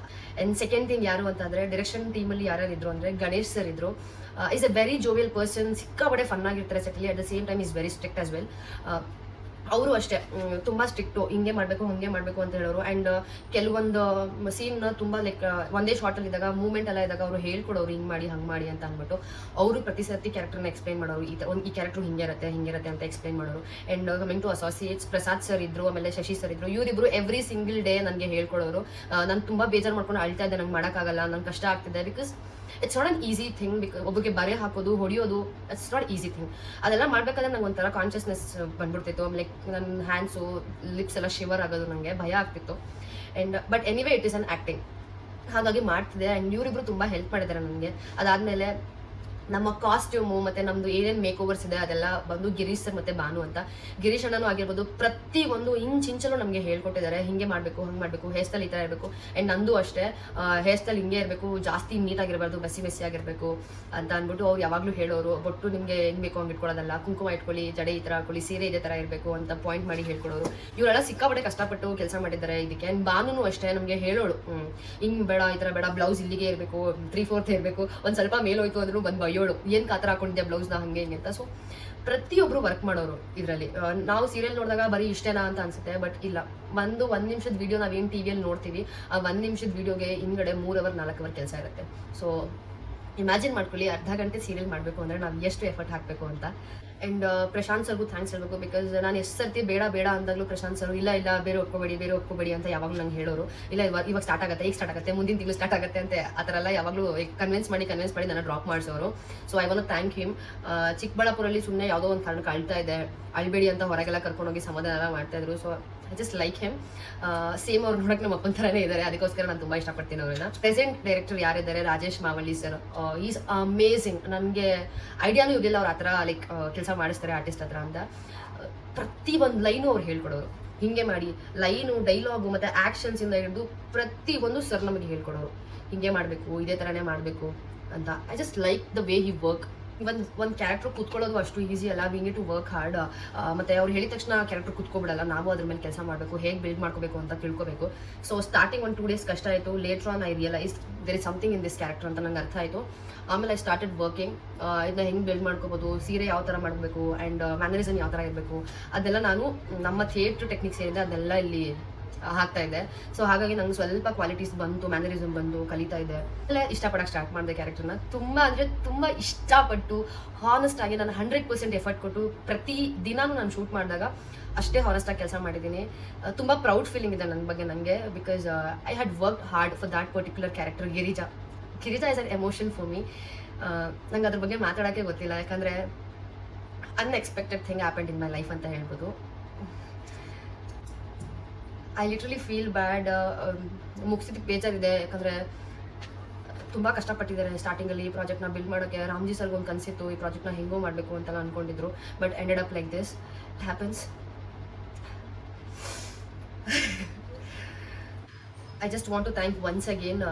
ಆ್ಯಂಡ್ ಸೆಕೆಂಡ್ ಥಿಂಗ್ ಯಾರು ಅಂತಂದರೆ, ಡೈರೆಕ್ಷನ್ ಟೀಮಲ್ಲಿ ಯಾರ್ಯಾರು ಇದ್ರು ಅಂದರೆ ಗಣೇಶ್ ಸರ್ ಇದ್ರು. Is a very jovial person, ಸಿಕ್ಕಾಪಟ್ಟೆ ಫನ್ ಆಗಿರ್ತಾರೆ ಸೆಟ್ಲಿ. At the same time is very strict as well. ಅವರು ಅಷ್ಟೇ ತುಂಬ ಸ್ಟ್ರಿಕ್ಟು, ಹಿಂಗೆ ಮಾಡಬೇಕು ಹಂಗೆ ಮಾಡಬೇಕು ಅಂತ ಹೇಳೋರು. ಆ್ಯಂಡ್ ಕೆಲವೊಂದು ಸೀನ್ನ ತುಂಬ ಲೈಕ್ ಒಂದೇ ಶಾರ್ಟಲ್ಲಿ ಇದ್ದಾಗ ಮೂವ್ಮೆಂಟ್ ಎಲ್ಲ ಇದ್ದಾಗ ಅವರು ಹೇಳ್ಕೊಡೋರು, ಹಿಂಗೆ ಮಾಡಿ ಹಂಗೆ ಮಾಡಿ ಅಂತ ಅಂದ್ಬಿಟ್ಟು. ಅವರು ಪ್ರತಿ ಸರ್ತಿ ಕ್ಯಾರೆಕ್ಟರ್ನ ಎಕ್ಸ್ಪ್ಲೈನ್ ಮಾಡೋರು, ಈ ಕ್ಯಾರೆಕ್ಟರ್ ಹಿಂಗಿರುತ್ತೆ ಅಂತ ಎಕ್ಸ್ಪ್ಲೈನ್ ಮಾಡೋರು. And coming to associates, Prasad sir ಇದ್ರು, ಆಮೇಲೆ ಶಶಿ ಸರ್ ಇದ್ರು. ಇವರಿಬ್ರು ಎವ್ರಿ ಸಿಂಗಲ್ ಡೇ ನನಗೆ ಹೇಳ್ಕೊಡೋರು. ನಾನು ತುಂಬ ಬೇಜಾರು ಮಾಡ್ಕೊಂಡು ಅಳ್ತಾ ಇದ್ದೆ, ನಂಗೆ ಮಾಡೋಕ್ಕಾಗಲ್ಲ, ನಂಗೆ ಕಷ್ಟ ಆಗ್ತಿದೆ. Because it's not an easy thing. ಒಬ್ಬರಿಗೆ ಬರೆ ಹಾಕೋದು, ಹೊಡಿಯೋದು, ಇಟ್ಸ್ ನಾಟ್ ಈಸಿ ಥಿಂಗ್. ಅದೆಲ್ಲ ಮಾಡ್ಬೇಕಾದ್ರೆ ನಂಗೆ ಒಂಥರ ಕಾನ್ಷಿಯಸ್ನೆಸ್ ಬಂದ್ಬಿಡ್ತಿತ್ತು. ಆಮೇಲೆ ನನ್ನ ಹ್ಯಾಂಡ್ಸು ಲಿಪ್ಸ್ ಎಲ್ಲ ಶಿವರ್ ಆಗೋದು, ನನಗೆ ಭಯ ಆಗ್ತಿತ್ತು. And but anyway it is an acting, ಹಾಗಾಗಿ ಮಾಡ್ತಿದ್ದೆ. ಆ್ಯಂಡ್ ಇವರಿಬ್ರು ತುಂಬ ಹೆಲ್ಪ್ ಮಾಡಿದ್ದಾರೆ ನನಗೆ. ಅದಾದಮೇಲೆ ನಮ್ಮ ಕಾಸ್ಟ್ಯೂಮು ಮತ್ತು ನಮ್ಮದು ಏನೇನು ಮೇಕ್ ಓವರ್ಸ್ ಇದೆ ಅದೆಲ್ಲ ಬಂದು ಗಿರೀಶ್ ಸರ್ ಮತ್ತು ಭಾನು ಅಂತ. ಗಿರೀಶ್ ಅಣ್ಣನೂ ಆಗಿರ್ಬೋದು, ಪ್ರತಿ ಒಂದು ಇಂಚಲ್ಲೂ ನಮಗೆ ಹೇಳ್ಕೊಟ್ಟಿದ್ದಾರೆ, ಹಿಂಗೆ ಮಾಡಬೇಕು ಹಂಗೆ ಮಾಡಬೇಕು, ಹೇರ್ ಸ್ಟೈಲ್ ಈ ಥರ ಇರಬೇಕು. ಆ್ಯಂಡ್ ನಂದು ಅಷ್ಟೇ, ಹೇರ್ ಸ್ಟೈಲ್ ಹಿಂಗೆ ಇರಬೇಕು, ಜಾಸ್ತಿ ನೀಟಾಗಿರಬಾರ್ದು, ಮೆಸ್ಸಿ ಆಗಿರಬೇಕು ಅಂತ ಅಂದ್ಬಿಟ್ಟು ಅವ್ರು ಯಾವಾಗಲೂ ಹೇಳೋರು. ಬೊಟ್ಟು ನಿಮಗೆ ಹೆಂಗೆ ಬೇಕು ಹಂಗೆ ಇಟ್ಕೊಳ್ಳೋದಲ್ಲ, ಕುಂಕುಮ ಇಟ್ಕೊಳ್ಳಿ, ಜಡೆ ಈ ಥರ ಹಾಕೊಳ್ಳಿ, ಸೀರೆ ಇದೇ ಥರ ಇರಬೇಕು ಅಂತ ಪಾಯಿಂಟ್ ಮಾಡಿ ಹೇಳ್ಕೊಡೋರು. ಇವರೆಲ್ಲ ಸಿಕ್ಕಾಪಟ್ಟೆ ಕಷ್ಟಪಟ್ಟು ಕೆಲಸ ಮಾಡಿದ್ದಾರೆ ಇದಕ್ಕೆ. ಆ್ಯಂಡ್ ಭಾನುನು ಅಷ್ಟೇ ನಮಗೆ ಹೇಳೋಳು, ಹಿಂಗೆ ಬೇಡ, ಈ ಥರ ಬೇಡ, ಬ್ಲೌಸ್ ಇಲ್ಲಿಗೆ ಇರಬೇಕು, 3/4 ಇರಬೇಕು, ಒಂದು ಸ್ವಲ್ಪ ಮೇಲೋಯ್ತು ಅಂದ್ರೂ ಬಂದು ಬೈಯೋಳು, ಏನು ಕಾತರ ಹಾಕೊಂಡಿದ್ದೆ ಬ್ಲೌಸ್ನ ಹಂಗೆ ಹಿಂಗೆ ಅಂತ. ಸೊ ಪ್ರತಿಯೊಬ್ಬರು ವರ್ಕ್ ಮಾಡೋರು ಇದರಲ್ಲಿ. ನಾವು ಸೀರಿಯಲ್ ನೋಡಿದಾಗ ಬರೀ ಇಷ್ಟೇನಾ ಅಂತ ಅನ್ಸುತ್ತೆ, ಬಟ್ ಇಲ್ಲ. ಒಂದು ನಿಮಿಷದ ವಿಡಿಯೋ ನಾವೇನು ಟಿವಿಯಲ್ಲಿ ನೋಡ್ತೀವಿ, ಆ 1 ನಿಮಿಷದ ವಿಡಿಯೋಗೆ ಹಿಂಗಡೆ 3 ಅವರ್ 4 ಅವರ್ ಕೆಲಸ ಇರುತ್ತೆ. ಸೊ ಇಮ್ಯಾಜಿನ್ ಮಾಡ್ಕೊಳ್ಳಿ, ಅರ್ಧ ಗಂಟೆ ಸೀರಿಯಲ್ ಮಾಡಬೇಕು ಅಂದರೆ ನಾವು ಎಷ್ಟು ಎಫರ್ಟ್ ಹಾಕಬೇಕು ಅಂತ. ಆ್ಯಂಡ್ ಪ್ರಶಾಂತ್ ಸರ್ಗೂ ಥ್ಯಾಂಕ್ಸ್ ಹೇಳಬೇಕು. ಬಿಕಾಸ್ ನಾನು ಎಷ್ಟು ಸರ್ತಿ ಬೇಡ ಅಂದಾಗಲೂ ಪ್ರಶಾಂತ್ ಸರ್ ಇಲ್ಲ ಬೇರೆ ಒಪ್ಕೋಬೇಡಿ ಅಂತ ಯಾವಾಗಲೂ ನಂಗೆ ಹೇಳೋರು. ಇಲ್ಲ ಇವಾಗ ಸ್ಟಾರ್ಟ್ ಆಗುತ್ತೆ, ಮುಂದಿನ ತಿಂಗಳು ಸ್ಟಾರ್ಟ್ ಆಗುತ್ತೆ ಅಂತ ಆ ಥರ ಎಲ್ಲ ಯಾವಾಗಲೂ ಕನ್ವಿನ್ಸ್ ಮಾಡಿ ನನ್ನ ಡ್ರಾಪ್ ಮಾಡಿಸೋರು. So I want to thank him. ಚಿಕ್ಕಬಳ್ಳಾಪುರಲ್ಲಿ ಸುಮ್ಮನೆ ಯಾವುದೋ ಒಂದು ಕಾರಣಕ್ಕೆ ಅಳ್ತಾ ಇದೆ, ಅಳ್ಬೇಡಿ ಅಂತ ಹೊರಗೆಲ್ಲ ಕರ್ಕೊಂಡೋಗಿ ಸಮಾಧಾನ ಎಲ್ಲ ಮಾಡ್ತಾಯಿದ್ರು. So I just like him. Same ಅವ್ರು ನೋಡೋಕೆ ನಮ್ಮ ಅಪ್ಪನ ಥರನೇ ಇದ್ದಾರೆ, ಅದಕ್ಕೋಸ್ಕರ ನಾನು ತುಂಬ ಇಷ್ಟಪಡ್ತೀನಿ ಅವ್ರನ್ನ. ಪ್ರೆಸೆಂಟ್ ಡೈರೆಕ್ಟರ್ ಯಾರಿದ್ದಾರೆ, Rajesh Mavalli sir, is amazing. ನನಗೆ ಐಡಿಯಾನೂ ಇರಲಿಲ್ಲ ಅವ್ರು ಆ ಥರ ಲೈಕ್ ಕೆಲಸ ಮಾಡಿಸ್ತಾರೆ ಆರ್ಟಿಸ್ಟ್ ಹತ್ರ ಅಂತ. ಪ್ರತಿ ಒಂದು ಲೈನು ಅವ್ರು ಹೇಳ್ಕೊಡೋರು, ಹಿಂಗೆ ಮಾಡಿ, ಲೈನು, ಡೈಲಾಗು ಮತ್ತು ಆ್ಯಕ್ಷನ್ಸಿಂದ ಹಿಡಿದು ಪ್ರತಿಯೊಂದು ಸರ್ ನಮಗೆ ಹೇಳ್ಕೊಡೋರು, ಹಿಂಗೆ ಮಾಡಬೇಕು, ಇದೇ ಥರನೇ ಮಾಡಬೇಕು ಅಂತ. I just like the way he work. ಒಂದು ಕ್ಯಾರೆಕ್ಟರ್ ಕೂತ್ಕೊಳ್ಳೋದು ಅಷ್ಟು ಈಸಿ ಅಲ್ಲ, we need to work hard. ಮತ್ತು ಅವ್ರು ಹೇಳಿದ ತಕ್ಷಣ ಕ್ಯಾರೆಕ್ಟರ್ ಕೂತ್ಕೊಬಿಡಲ್ಲ, ನಾವು ಅದ್ರ ಮೇಲೆ ಕೆಲಸ ಮಾಡಬೇಕು, ಹೇಗೆ ಬಿಲ್ಡ್ ಮಾಡ್ಕೋಬೇಕು ಅಂತ ತಿಳ್ಕೊಬೇಕು. ಸೊ ಸ್ಟಾರ್ಟಿಂಗ್ 1-2 ಡೇಸ್ ಕಷ್ಟ ಆಯಿತು. Later on I realise there is something in this character ಅಂತ ನಂಗೆ ಅರ್ಥ ಆಯಿತು. ಆಮೇಲೆ ಐ ಸ್ಟಾರ್ಟೆಡ್ ವರ್ಕಿಂಗ್. ಇದನ್ನ ಹೆಂಗೆ ಬಿಲ್ಡ್ ಮಾಡ್ಕೋಬೋದು, ಸೀರೆ ಯಾವ ಥರ ಮಾಡಬೇಕು, ಆ್ಯಂಡ್ ಮ್ಯಾನರಿಸಮ್ ಯಾವ ಥರ ಇರಬೇಕು, ಅದೆಲ್ಲ ನಾನು ನಮ್ಮ ಥಿಯೇಟ್ರ್ ಟೆಕ್ನಿಕ್ಸ್ ಏನಿದೆ ಅದೆಲ್ಲ ಇಲ್ಲಿ ಹಾಕ್ತಾ ಇದೆ. ಸೊ ಹಾಗಾಗಿ ನಂಗೆ ಸ್ವಲ್ಪ ಕ್ವಾಲಿಟೀಸ್ ಬಂತು, ಮ್ಯಾನರಿಸಮ್ ಬಂದು ಕಲಿತಾ ಇದೆ. ಅಲ್ಲೇ ಇಷ್ಟಪಡೋಕೆ ಸ್ಟಾರ್ಟ್ ಮಾಡಿದೆ ಕ್ಯಾರೆಕ್ಟರ್ನ. ತುಂಬ ಅಂದರೆ ತುಂಬ ಇಷ್ಟಪಟ್ಟು ಹಾನೆಸ್ಟ್ ಆಗಿ ನಾನು 100% ಎಫರ್ಟ್ ಕೊಟ್ಟು ಪ್ರತಿ ದಿನಾನು ನಾನು ಶೂಟ್ ಮಾಡಿದಾಗ ಅಷ್ಟೇ ಹಾನೆಸ್ಟಾಗಿ ಕೆಲಸ ಮಾಡಿದ್ದೀನಿ. ತುಂಬ ಪ್ರೌಡ್ ಫೀಲಿಂಗ್ ಇದೆ ನನ್ನ ಬಗ್ಗೆ ನನಗೆ. Because I had work hard for that particular character. Girija is an emotion for me. ನಂಗೆ ಅದ್ರ ಬಗ್ಗೆ ಮಾತಾಡೋಕ್ಕೆ ಗೊತ್ತಿಲ್ಲ, ಯಾಕಂದರೆ unexpected thing happened in my life ಅಂತ ಹೇಳ್ಬೋದು. I literally feel bad. ಮುಗಿಸಿದಕ್ಕೆ ಬೇಜಾರಿದೆ, ಯಾಕಂದರೆ ತುಂಬ ಕಷ್ಟಪಟ್ಟಿದ್ದಾರೆ ಸ್ಟಾರ್ಟಿಂಗಲ್ಲಿ ಈ ಪ್ರಾಜೆಕ್ಟ್ನ ಬಿಲ್ಡ್ ಮಾಡೋಕ್ಕೆ. ರಾಮ್ಜಿ ಸರ್ಗೆ ಒಂದು ಕನಸಿತ್ತು, ಈ ಪ್ರಾಜೆಕ್ಟ್ನ ಹೆಂಗೋ ಮಾಡಬೇಕು ಅಂತೆಲ್ಲ ಅಂದ್ಕೊಂಡಿದ್ರು. But ended up like this. It happens. I just want to thank once again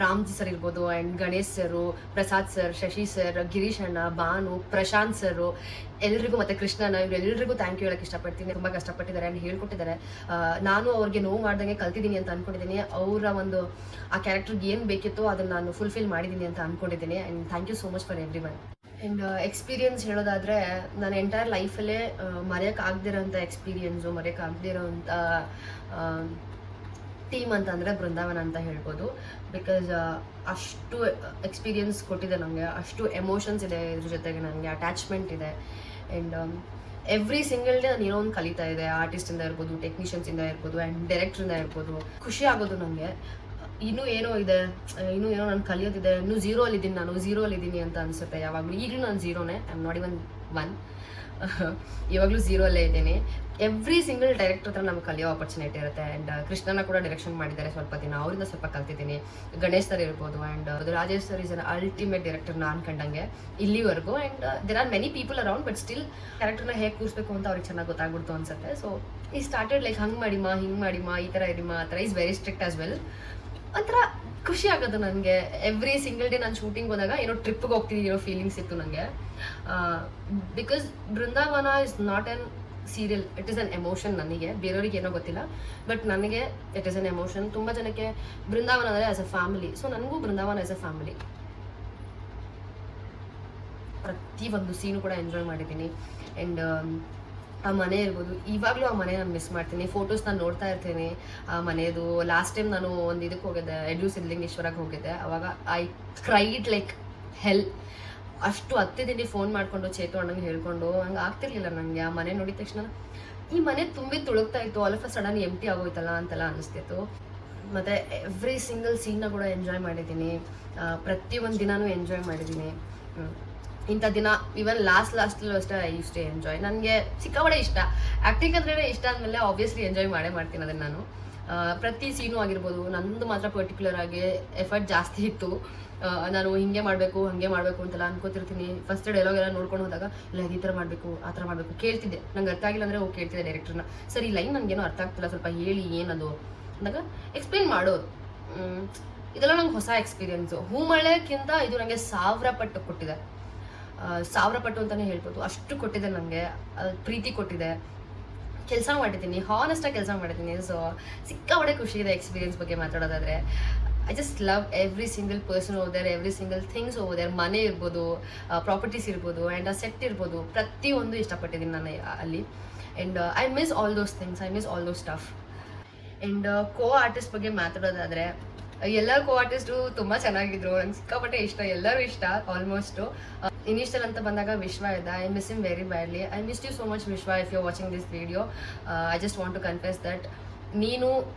Ramji sir ಇರ್ಬೋದು, and Ganesh sir, Prasad sir, Shashi sir, Girish ಅಣ್ಣ, ಭಾನು, ಪ್ರಶಾಂತ್ ಸರು, ಎಲ್ರಿಗೂ ಮತ್ತು ಕೃಷ್ಣನ, ಇವರೆಲ್ಲರಿಗೂ ಥ್ಯಾಂಕ್ ಯು ಹೇಳೋಕ್ಕೆ ಇಷ್ಟಪಡ್ತೀನಿ. ತುಂಬ ಕಷ್ಟಪಟ್ಟಿದ್ದಾರೆ ಆ್ಯಂಡ್ ಹೇಳ್ಕೊಟ್ಟಿದ್ದಾರೆ. ನಾನು ಅವ್ರಿಗೆ ನೋವು ಮಾಡ್ದಂಗೆ ಕಲ್ತಿದ್ದೀನಿ ಅಂತ ಅಂದ್ಕೊಂಡಿದ್ದೀನಿ. ಅವರ ಒಂದು ಆ ಕ್ಯಾರೆಕ್ಟರ್ಗೆ ಏನು ಬೇಕಿತ್ತೋ ಅದನ್ನು ನಾನು ಫುಲ್ಫಿಲ್ ಮಾಡಿದ್ದೀನಿ ಅಂತ ಅಂದ್ಕೊಂಡಿದ್ದೀನಿ. And thank you so much for everyone. And experience ಹೇಳೋದಾದರೆ, ನಾನು ಎಂಟೈರ್ ಲೈಫಲ್ಲೇ ಮರೆಯೋಕ್ಕಾಗದಿರೋಂಥ ಎಕ್ಸ್ಪೀರಿಯನ್ಸು, ಮರೆಯೋಕ್ಕಾಗದಿರೋಂಥ ಟೀಮ್ ಅಂತ ಅಂದರೆ ಬೃಂದಾವನ ಅಂತ ಹೇಳ್ಬೋದು. ಬಿಕಾಸ್ ಅಷ್ಟು ಎಕ್ಸ್ಪೀರಿಯನ್ಸ್ ಕೊಟ್ಟಿದೆ ನನಗೆ, ಅಷ್ಟು ಎಮೋಷನ್ಸ್ ಇದೆ ಇದ್ರ ಜೊತೆಗೆ, ನನಗೆ ಅಟ್ಯಾಚ್ಮೆಂಟ್ ಇದೆ. ಆ್ಯಂಡ್ ಎವ್ರಿ ಸಿಂಗಲ್ ಡೇ ನಾನು ಏನೋ ಒಂದು ಕಲಿತಾ ಇದೆ. ಆರ್ಟಿಸ್ಟಿಂದ ಇರ್ಬೋದು, ಟೆಕ್ನಿಷಿಯನ್ಸಿಂದ ಇರ್ಬೋದು, ಆ್ಯಂಡ್ ಡೈರೆಕ್ಟ್ರಿಂದ ಇರ್ಬೋದು. ಖುಷಿ ಆಗೋದು ನನಗೆ, ಇನ್ನೂ ಏನೋ ಇದೆ, ಇನ್ನೂ ಏನೋ ನಾನು ಕಲಿಯೋದಿದೆ, ಇನ್ನೂ ಝೀರೋಲ್ಲಿದ್ದೀನಿ ಅಂತ ಅನಿಸುತ್ತೆ ಯಾವಾಗಲೂ. ಈಗಲೂ ನಾನು ಝೀರೋನೇ, ಐ ಆಮ್ ನಾಟ್ ಇವನ್ 1. ಇವಾಗಲೂ ಝೀರೋಲ್ಲೇ ಇದ್ದೀನಿ. ಎವ್ರಿ ಸಿಂಗಲ್ ಡೈರೆಕ್ಟರ್ ಹತ್ರ ನಮ್ಗೆ ಕಲಿಯೋ ಆಪರ್ಚುನಿಟಿ ಇರುತ್ತೆ. ಆ್ಯಂಡ್ ಕೃಷ್ಣನ ಕೂಡ ಡೈರೆಕ್ಷನ್ ಮಾಡಿದ್ದಾರೆ ಸ್ವಲ್ಪ ದಿನ, ಅವರಿಂದ ಸ್ವಲ್ಪ ಕಲ್ತಿದ್ದೀನಿ. ಗಣೇಶ್ ಸರ್ ಇರ್ಬೋದು, and Rajesh sir is an ultimate director ನಾನು ಕಂಡಂಗೆ ಇಲ್ಲಿವರೆಗೂ. And there are many people around, but still ಕ್ಯಾರೆಕ್ಟರ್ನ ಹೇಗೆ ಕೂರಿಸ್ಬೇಕು ಅಂತ ಅವ್ರಿಗೆ ಚೆನ್ನಾಗಿ ಗೊತ್ತಾಗ್ಬಿಡ್ತು ಅನ್ಸುತ್ತೆ. ಸೊ ಈ ಸ್ಟಾರ್ಟೆಡ್ ಲೈಕ್ ಹಂಗೆ ಮಾಡಿಮ್ಮ, ಹಿಂಗೆ ಮಾಡಿಮ್ಮ, ಈ ಥರ ಇರಿಮ್ಮ, ಆ ಥರ is very strict as well. ಒಂಥರ ಖುಷಿ ಆಗೋದು ನನಗೆ. ಎವ್ರಿ ಸಿಂಗಲ್ ಡೇ ನಾನು ಶೂಟಿಂಗ್ ಹೋದಾಗ ಏನೋ ಟ್ರಿಪ್ಗೆ ಹೋಗ್ತಿದ್ದೀನಿ ಇರೋ ಫೀಲಿಂಗ್ಸ್ ಇತ್ತು ನನಗೆ. Because Brindavan is not an serial, it is an emotion. ನನಗೆ ಬೇರೆಯವ್ರಿಗೆ ಏನೋ ಗೊತ್ತಿಲ್ಲ, ಬಟ್ ನನಗೆ ಇಟ್ ಈಸ್ ಅನ್ ಎಮೋಷನ್. ತುಂಬ ಜನಕ್ಕೆ ಬೃಂದಾವನ ಅಂದರೆ ಆಸ್ ಅ ಫ್ಯಾಮಿಲಿ. ಸೊ ನನಗೂ ಬೃಂದಾವನ ಆಸ್ ಅ ಫ್ಯಾಮಿಲಿ. ಪ್ರತಿಯೊಂದು ಸೀನು ಕೂಡ ಎಂಜಾಯ್ ಮಾಡಿದ್ದೀನಿ. ಆ್ಯಂಡ್ ಆ ಮನೆ ಇರ್ಬೋದು, ಇವಾಗಲೂ ಆ ಮನೆ ನಾನು ಮಿಸ್ ಮಾಡ್ತೀನಿ. ಫೋಟೋಸ್ ನಾನು ನೋಡ್ತಾ ಇರ್ತೀನಿ ಆ ಮನೆಯದು. ಲಾಸ್ಟ್ ಟೈಮ್ ನಾನು ಒಂದು ಇದಕ್ಕೆ ಹೋಗಿದ್ದೆ, ಯಡಿಯೂರು ಸಿದ್ಧಲಿಂಗೇಶ್ವರಕ್ಕೆ ಹೋಗಿದ್ದೆ. ಅವಾಗ ಐ ಕ್ರೈಡ್ ಲೈಕ್ ಹೆಲ್. ಅಷ್ಟು ಹತ್ತಿದ್ದೀನಿ ಫೋನ್ ಮಾಡಿಕೊಂಡು ಚೇತು ಅಣ್ಣಂಗೆ ಹೇಳ್ಕೊಂಡು. ಹಂಗೆ ಆಗ್ತಿರ್ಲಿಲ್ಲ ನನಗೆ. ಆ ಮನೆ ನೋಡಿದ ತಕ್ಷಣ ಈ ಮನೆ ತುಂಬಿ ತುಳುಕ್ತಾ ಇತ್ತು, ಆಲ್ ಆಫ್ ಅ ಸಡನ್ ಎಂಟಿ ಆಗೋಯ್ತಲ್ಲ ಅಂತೆಲ್ಲ ಅನ್ನಿಸ್ತಿತ್ತು. ಮತ್ತು ಎವ್ರಿ ಸಿಂಗಲ್ ಸೀನ್ನ ಕೂಡ ಎಂಜಾಯ್ ಮಾಡಿದ್ದೀನಿ. ಪ್ರತಿಯೊಂದು ದಿನಾನೂ ಎಂಜಾಯ್ ಮಾಡಿದ್ದೀನಿ. ಇಂಥ ದಿನ ಇವನ್ ಲಾಸ್ಟಲ್ಲೂ ಅಷ್ಟೇ ಐ ಯೂಸ್ ಟು ಎಂಜಾಯ್. ನನಗೆ ಸಿಕ್ಕಾಪಟ್ಟೆ ಇಷ್ಟ ಆ್ಯಕ್ಟಿಂಗ್ ಅಂದ್ರೆ. ಇಷ್ಟ ಆದಮೇಲೆ ಆಬ್ವಿಯಸ್ಲಿ ಎಂಜಾಯ್ ಮಾಡ್ತೀನಿ ಅದನ್ನು ನಾನು. ಪ್ರತಿ ಸೀನು ಆಗಿರ್ಬೋದು, ನಂದು ಮಾತ್ರ ಪರ್ಟಿಕ್ಯುಲರ್ ಆಗಿ ಎಫರ್ಟ್ ಜಾಸ್ತಿ ಇತ್ತು. ನಾನು ಹಿಂಗೆ ಮಾಡಬೇಕು ಹಾಗೆ ಮಾಡಬೇಕು ಅಂತೆಲ್ಲ ಅನ್ಕೋತಿರ್ತೀನಿ. ಫಸ್ಟ್ ಡೈಲಾಗ್ ಎಲ್ಲ ನೋಡ್ಕೊಂಡು ಹೋದಾಗ ಇಲ್ಲ ಈ ಥರ ಮಾಡಬೇಕು ಆ ಥರ ಮಾಡಬೇಕು ಕೇಳ್ತಿದ್ದೆ. ನಂಗೆ ಅರ್ಥ ಆಗಿಲ್ಲ ಅಂದರೆ ಹೋಗಿ ಕೇಳ್ತಿದ್ದೆ ಡೈರೆಕ್ಟರ್ನ, ಸರ್ ಈ ಲೈನ್ ನನಗೇನೋ ಅರ್ಥ ಆಗ್ತಿಲ್ಲ, ಸ್ವಲ್ಪ ಹೇಳಿ ಏನದು ಅಂದಾಗ ಎಕ್ಸ್ಪ್ಲೇನ್ ಮಾಡೋದು. ಇದೆಲ್ಲ ನಂಗೆ ಹೊಸ ಎಕ್ಸ್ಪೀರಿಯನ್ಸು. ಹೂಮಳೆಕ್ಕಿಂತ ಇದು ನನಗೆ 1000 ಪಟ್ಟು ಕೊಟ್ಟಿದೆ. 1000 ಪಟ್ಟು ಅಂತಲೇ ಹೇಳ್ಬೋದು. ಅಷ್ಟು ಕೊಟ್ಟಿದೆ ನನಗೆ, ಪ್ರೀತಿ ಕೊಟ್ಟಿದೆ. ಕೆಲಸ ಮಾಡಿದ್ದೀನಿ, ಹಾನೆಸ್ಟಾಗಿ ಕೆಲಸ ಮಾಡಿದ್ದೀನಿ. ಸೊ ಸಿಕ್ಕಾಪಟ್ಟೆ ಖುಷಿ ಇದೆ ಎಕ್ಸ್ಪೀರಿಯನ್ಸ್ ಬಗ್ಗೆ ಮಾತಾಡೋದಾದರೆ. I just love every single person over there, every single things over there. ಮನೆ ಇರ್ಬೋದು, ಪ್ರಾಪರ್ಟೀಸ್ ಇರ್ಬೋದು, ಆ್ಯಂಡ್ ಆ ಸೆಟ್ ಇರ್ಬೋದು, ಪ್ರತಿಯೊಂದು ಇಷ್ಟಪಟ್ಟಿದ್ದೀನಿ ನಾನು ಅಲ್ಲಿ. And I miss all those things, I miss all those stuff. And co artist ಬಗ್ಗೆ ಮಾತಾಡೋದಾದರೆ, ಎಲ್ಲರ ಕೋ ಆರ್ಟಿಸ್ಟು ತುಂಬ ಚೆನ್ನಾಗಿದ್ರು. ನಂಗೆ ಸಿಕ್ಕಾಪಟ್ಟೆ ಇಷ್ಟ, ಎಲ್ಲರೂ ಇಷ್ಟ ಆಲ್ಮೋಸ್ಟು. ಇನಿಷಿಯಲ್ ಅಂತ ಬಂದಾಗ ವಿಶ್ವ ಇದ್ದ. I miss him very badly. I miss you so much Vishwa, if you are watching this video. I just want to confess that ನೀನು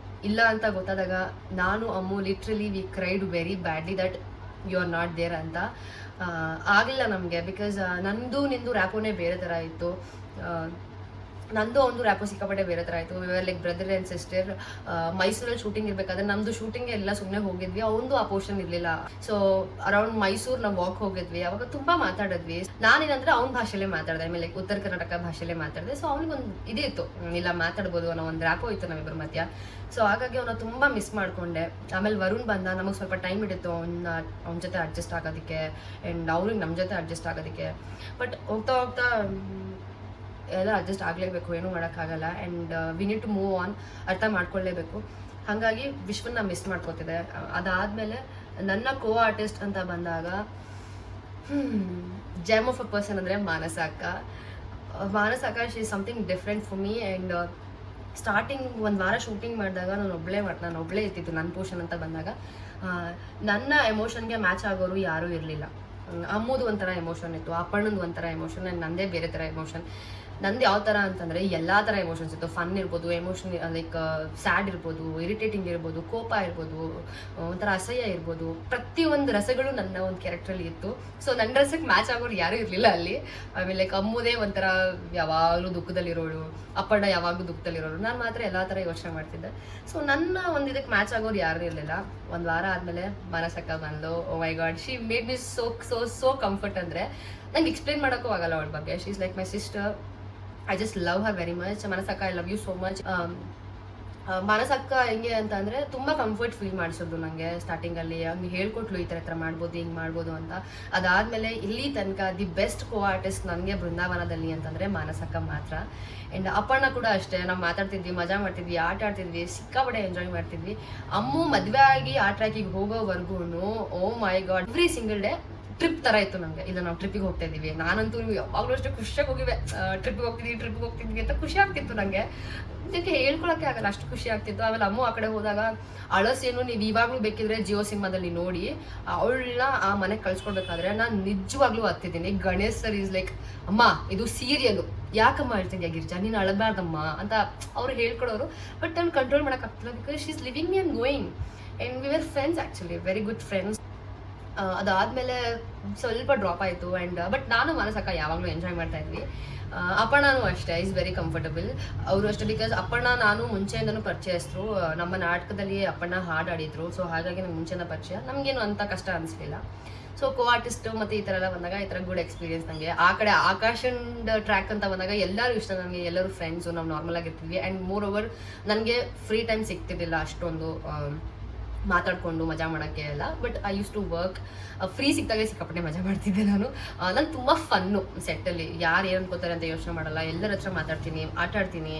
ಇಲ್ಲ ಅಂತ ಗೊತ್ತಾದಾಗ ನಾನು Ammu literally we cried very badly that you are not there ಅಂತ. ಆಗಲಿಲ್ಲ ನಮಗೆ, ಬಿಕಾಸ್ ನಂದು ನಿಂದು ರ್ಯಾಪೋನೇ ಬೇರೆ ಥರ ಇತ್ತು. ನಂದು ಒಂದು ರ್ಯಾಪೋ ಸಿಕ್ಕಾಪಟ್ಟೆ ಬೇರೆ ಥರ ಆಯಿತು. We are like brother and sister. ಮೈಸೂರಲ್ಲಿ ಶೂಟಿಂಗ್ ಇರಬೇಕಾದ್ರೆ ನಮ್ಮದು ಶೂಟಿಂಗ್ ಎಲ್ಲ ಸುಮ್ಮನೆ ಹೋಗಿದ್ವಿ, ಅವನದು ಆ ಪೋರ್ಷನ್ ಇರಲಿಲ್ಲ. ಸೊ ಅರೌಂಡ್ ಮೈಸೂರು ನಾವು ವಾಕ್ ಹೋಗಿದ್ವಿ, ಅವಾಗ ತುಂಬ ಮಾತಾಡಿದ್ವಿ. ನಾನೇನಂದ್ರೆ ಅವ್ನ ಭಾಷೆಯಲ್ಲೇ ಮಾತಾಡಿದೆ, ಆಮೇಲೆ ಲೈಕ್ ಉತ್ತರ ಕರ್ನಾಟಕ ಭಾಷೆಯಲ್ಲೇ ಮಾತಾಡಿದೆ. ಸೊ ಅವ್ನಿಗೊಂದು ಇದಿತ್ತು, ಇಲ್ಲ ಮಾತಾಡ್ಬೋದು ಅನ್ನೋ ಒಂದು ರ್ಯಾಪೋ ಇತ್ತು ನಮ್ಮಿಬ್ಬರ ಮಧ್ಯ. ಸೊ ಹಾಗಾಗಿ ಅವನ್ನ ತುಂಬ ಮಿಸ್ ಮಾಡಿಕೊಂಡೆ. ಆಮೇಲೆ ವರುಣ್ ಬಂದ, ನಮಗೆ ಸ್ವಲ್ಪ ಟೈಮ್ ಹಿಡಿತು ಅವನ ಜೊತೆ ಅಡ್ಜಸ್ಟ್ ಆಗೋದಕ್ಕೆ, ಆ್ಯಂಡ್ ಅವ್ರಿಗೆ ನಮ್ಮ ಜೊತೆ ಅಡ್ಜಸ್ಟ್ ಆಗೋದಕ್ಕೆ. ಬಟ್ ಹೋಗ್ತಾ ಹೋಗ್ತಾ ಎಲ್ಲ ಅಡ್ಜಸ್ಟ್ ಆಗಲೇಬೇಕು, ಏನೂ ಮಾಡೋಕ್ಕಾಗಲ್ಲ. And we need to move on, ಅರ್ಥ ಮಾಡ್ಕೊಳ್ಳೇಬೇಕು. ಹಾಗಾಗಿ ವಿಶ್ವನ್ನ ಮಿಸ್ ಮಾಡ್ಕೋತಿದ್ದೆ. ಅದಾದಮೇಲೆ ನನ್ನ ಕೋ ಆರ್ಟಿಸ್ಟ್ ಅಂತ ಬಂದಾಗ ಜೆಮ್ ಆಫ್ ಅ ಪರ್ಸನ್ ಅಂದರೆ ಮಾನಸ ಅಕ್ಕ. ಮಾನಸ ಅಕ್ಕ she is something different for me. And starting ಒಂದು ವಾರ ಶೂಟಿಂಗ್ ಮಾಡಿದಾಗ ನಾನು ಒಬ್ಬಳೇ ಇರ್ತಿತ್ತು. ನನ್ನ ಪೋರ್ಷನ್ ಅಂತ ಬಂದಾಗ ನನ್ನ ಎಮೋಷನ್ಗೆ ಮ್ಯಾಚ್ ಆಗೋರು ಯಾರೂ ಇರಲಿಲ್ಲ. ಅಮ್ಮದು ಒಂಥರ ಎಮೋಷನ್ ಇತ್ತು, ಅಪ್ಪಣ್ಣಂದು ಒಂಥರ ಎಮೋಷನ್, ಆ್ಯಂಡ್ ನಂದೇ ಬೇರೆ ಥರ ಎಮೋಷನ್. ನಂದು ಯಾವ ಥರ ಅಂತಂದರೆ ಎಲ್ಲ ಥರ ಎಮೋಷನ್ಸ್ ಇತ್ತು. ಫನ್ ಇರ್ಬೋದು, ಎಮೋಷನ್ ಲೈಕ್ ಸ್ಯಾಡ್ ಇರ್ಬೋದು, ಇರಿಟೇಟಿಂಗ್ ಇರ್ಬೋದು, ಕೋಪ ಇರ್ಬೋದು, ಒಂಥರ ಅಸಹ್ಯ ಇರ್ಬೋದು. ಪ್ರತಿಯೊಂದು ರಸಗಳು ನನ್ನ ಒಂದು ಕ್ಯಾರೆಕ್ಟ್ರಲ್ಲಿ ಇತ್ತು. ಸೊ ನನ್ನ ರಸಕ್ಕೆ ಮ್ಯಾಚ್ ಆಗೋರು ಯಾರೂ ಇರಲಿಲ್ಲ ಅಲ್ಲಿ. ಆಮೇಲೆ ಲೈಕ್ ಅಮ್ಮುದೇ ಒಂಥರ ಯಾವಾಗಲೂ ದುಃಖದಲ್ಲಿರೋಳು, ಅಪ್ಪಣ್ಣ ಯಾವಾಗಲೂ ದುಃಖದಲ್ಲಿರೋಳು, ನಾನು ಮಾತ್ರ ಎಲ್ಲ ಥರ ಯೋಚನೆ ಮಾಡ್ತಿದ್ದೆ. ಸೊ ನನ್ನ ಒಂದು ಇದಕ್ಕೆ ಮ್ಯಾಚ್ ಆಗೋರು ಯಾರೂ ಇರಲಿಲ್ಲ. ಒಂದು ವಾರ ಆದಮೇಲೆ ಮಾನಸಕ್ಕ ಬಂದು, oh my God, she made me so comfort. ಅಂದರೆ ನಂಗೆ ಎಕ್ಸ್ಪ್ಲೇನ್ ಮಾಡೋಕ್ಕೂ ಆಗಲ್ಲ ಅವಳ ಬಗ್ಗೆ. She is like my sister. I just love her very much. ಮಾನಸಕ್ಕ, I love you so much. ಮಾನಸಕ್ಕ ಹೆಂಗೆ ಅಂತ ಅಂದರೆ ತುಂಬ ಕಂಫರ್ಟ್ ಫೀಲ್ ಮಾಡಿಸೋದು ನನಗೆ ಸ್ಟಾರ್ಟಿಂಗಲ್ಲಿ. ಹಂಗೆ ಹೇಳ್ಕೊಟ್ಲು, ಈ ಥರ ಮಾಡ್ಬೋದು, ಹಿಂಗೆ ಮಾಡ್ಬೋದು ಅಂತ. ಅದಾದಮೇಲೆ ಇಲ್ಲಿ ತನಕ ದಿ ಬೆಸ್ಟ್ ಕೋ ಆರ್ಟಿಸ್ಟ್ ನನಗೆ ಬೃಂದಾವನದಲ್ಲಿ ಅಂತಂದರೆ ಮಾನಸಕ್ಕ ಮಾತ್ರ. ಆ್ಯಂಡ್ ಅಪ್ಪಣ್ಣ ಕೂಡ ಅಷ್ಟೇ. ನಾವು ಮಾತಾಡ್ತಿದ್ವಿ, ಮಜಾ ಮಾಡ್ತಿದ್ವಿ, ಆಟ ಆಡ್ತಿದ್ವಿ, ಸಿಕ್ಕಾಪಟ್ಟೆ ಎಂಜಾಯ್ ಮಾಡ್ತಿದ್ವಿ. ಅಮ್ಮು ಮದುವೆ ಆಗಿ ಆ ಟ್ರ್ಯಾಕಿಗೆ ಹೋಗೋವರೆಗೂ oh my God, every single day trip ಥರ ಇತ್ತು ನನಗೆ. ಇಲ್ಲ ನಾವು ಟ್ರಿಪ್ಪಿಗೆ ಹೋಗ್ತಾ ಇದ್ದೀವಿ, ನಾನಂತೂ ಯಾವಾಗಲೂ ಅಷ್ಟೇ ಖುಷಿಯಾಗಿ ಹೋಗಿವೆ. ಟ್ರಿಪ್ಪಿಗೆ ಹೋಗ್ತಿದ್ವಿ ಅಂತ ಖುಷಿ ಆಗ್ತಿತ್ತು ನನಗೆ. ಇದಕ್ಕೆ ಹೇಳ್ಕೊಳಕ್ಕೆ ಆಗಲ್ಲ, ಅಷ್ಟು ಖುಷಿ ಆಗ್ತಿತ್ತು. ಆಮೇಲೆ ಅಮ್ಮ ಆ ಕಡೆ ಹೋದಾಗ ಅಳಸೇನು ನೀವು ಇವಾಗಲೂ ಬೇಕಿದ್ರೆ ಜಿಯೋ ಸಿನಿಮಾದಲ್ಲಿ ನೋಡಿ, ಅವಳನ್ನ ಆ ಮನೆಗೆ ಕಳ್ಸ್ಕೊಡ್ಬೇಕಾದ್ರೆ ನಾನು ನಿಜವಾಗ್ಲೂ ಹತ್ತಿದ್ದೀನಿ. ಗಣೇಶ್ ಸರ್ ಈಸ್ ಲೈಕ್, ಅಮ್ಮ ಇದು ಸೀರಿಯಲು, ಯಾಕಮ್ಮ ಹೇಳ್ತೀನಿ ಗಿರ್ಜಾ, ನೀನು ಅಳಬಾರ್ದಮ್ಮ ಅಂತ ಅವ್ರು ಹೇಳ್ಕೊಡೋರು. ಬಟ್ ನಾನು ಕಂಟ್ರೋಲ್ ಮಾಡೋಕ್ಕಾಗ್ತಿಲ್ಲ, because she is leaving me and going. And we were friends, actually very good friends. ಅದಾದಮೇಲೆ ಸ್ವಲ್ಪ ಡ್ರಾಪ್ ಆಯಿತು ಆ್ಯಂಡ್ ಬಟ್ ನಾನು ಮನಸಕ್ಕ ಯಾವಾಗಲೂ ಎಂಜಾಯ್ ಮಾಡ್ತಾ ಇದ್ವಿ. ಅಪ್ಪಣ್ಣನೂ ಅಷ್ಟೇ ಈಸ್ ವೆರಿ ಕಂಫರ್ಟಬಲ್. ಅವರು ಅಷ್ಟೇ, ಬಿಕಾಸ್ ಅಪ್ಪಣ್ಣ ನಾನು ಮುಂಚೆಯಿಂದನೂ ಪರಿಚಯಸ್ಥರು. ನಮ್ಮ ನಾಟಕದಲ್ಲಿ ಅಪ್ಪಣ್ಣ ಹಾಡು ಆಡಿದ್ರು. ಸೊ ಹಾಗಾಗಿ ನಂಗೆ ಮುಂಚೆನ ಪರಿಚಯ, ನಮಗೇನು ಅಂಥ ಕಷ್ಟ ಅನಿಸ್ಲಿಲ್ಲ. ಸೊ ಕೋ ಆರ್ಟಿಸ್ಟು ಮತ್ತು ಈ ಥರ ಎಲ್ಲ ಬಂದಾಗ ಈ ಥರ ಗುಡ್ ಎಕ್ಸ್ಪೀರಿಯನ್ಸ್ ನನಗೆ. ಆ ಕಡೆ ಆಕಾಶಂಡ್ ಟ್ರ್ಯಾಕ್ ಅಂತ ಬಂದಾಗ ಎಲ್ಲರೂ ಇಷ್ಟ ನನಗೆ, ಎಲ್ಲರೂ ಫ್ರೆಂಡ್ಸು, ನಾವು ನಾರ್ಮಲ್ ಆಗಿರ್ತೀವಿ. ಆ್ಯಂಡ್ ಮೋರ್ ಓವರ್ ನನಗೆ ಫ್ರೀ ಟೈಮ್ ಸಿಗ್ತಿರ್ಲಿಲ್ಲ ಅಷ್ಟೊಂದು ಮಾತಾಡಿಕೊಂಡು ಮಜಾ ಮಾಡೋಕ್ಕೆ ಎಲ್ಲ. But I use to work. Free ಸಿಕ್ಕಾಗೆ ಸಿಕ್ಕಾಪಟ್ಟೆ ಮಜಾ ಮಾಡ್ತಿದ್ದೆ ನಾನು. ನಾನು ತುಂಬ ಫನ್ನು ಸೆಟ್ಟಲ್ಲಿ. ಯಾರು ಏನು ಅನ್ಕೋತಾರೆ ಅಂತ ಯೋಚನೆ ಮಾಡಲ್ಲ, ಎಲ್ಲರ ಹತ್ರ ಮಾತಾಡ್ತೀನಿ, ಆಟ ಆಡ್ತೀನಿ.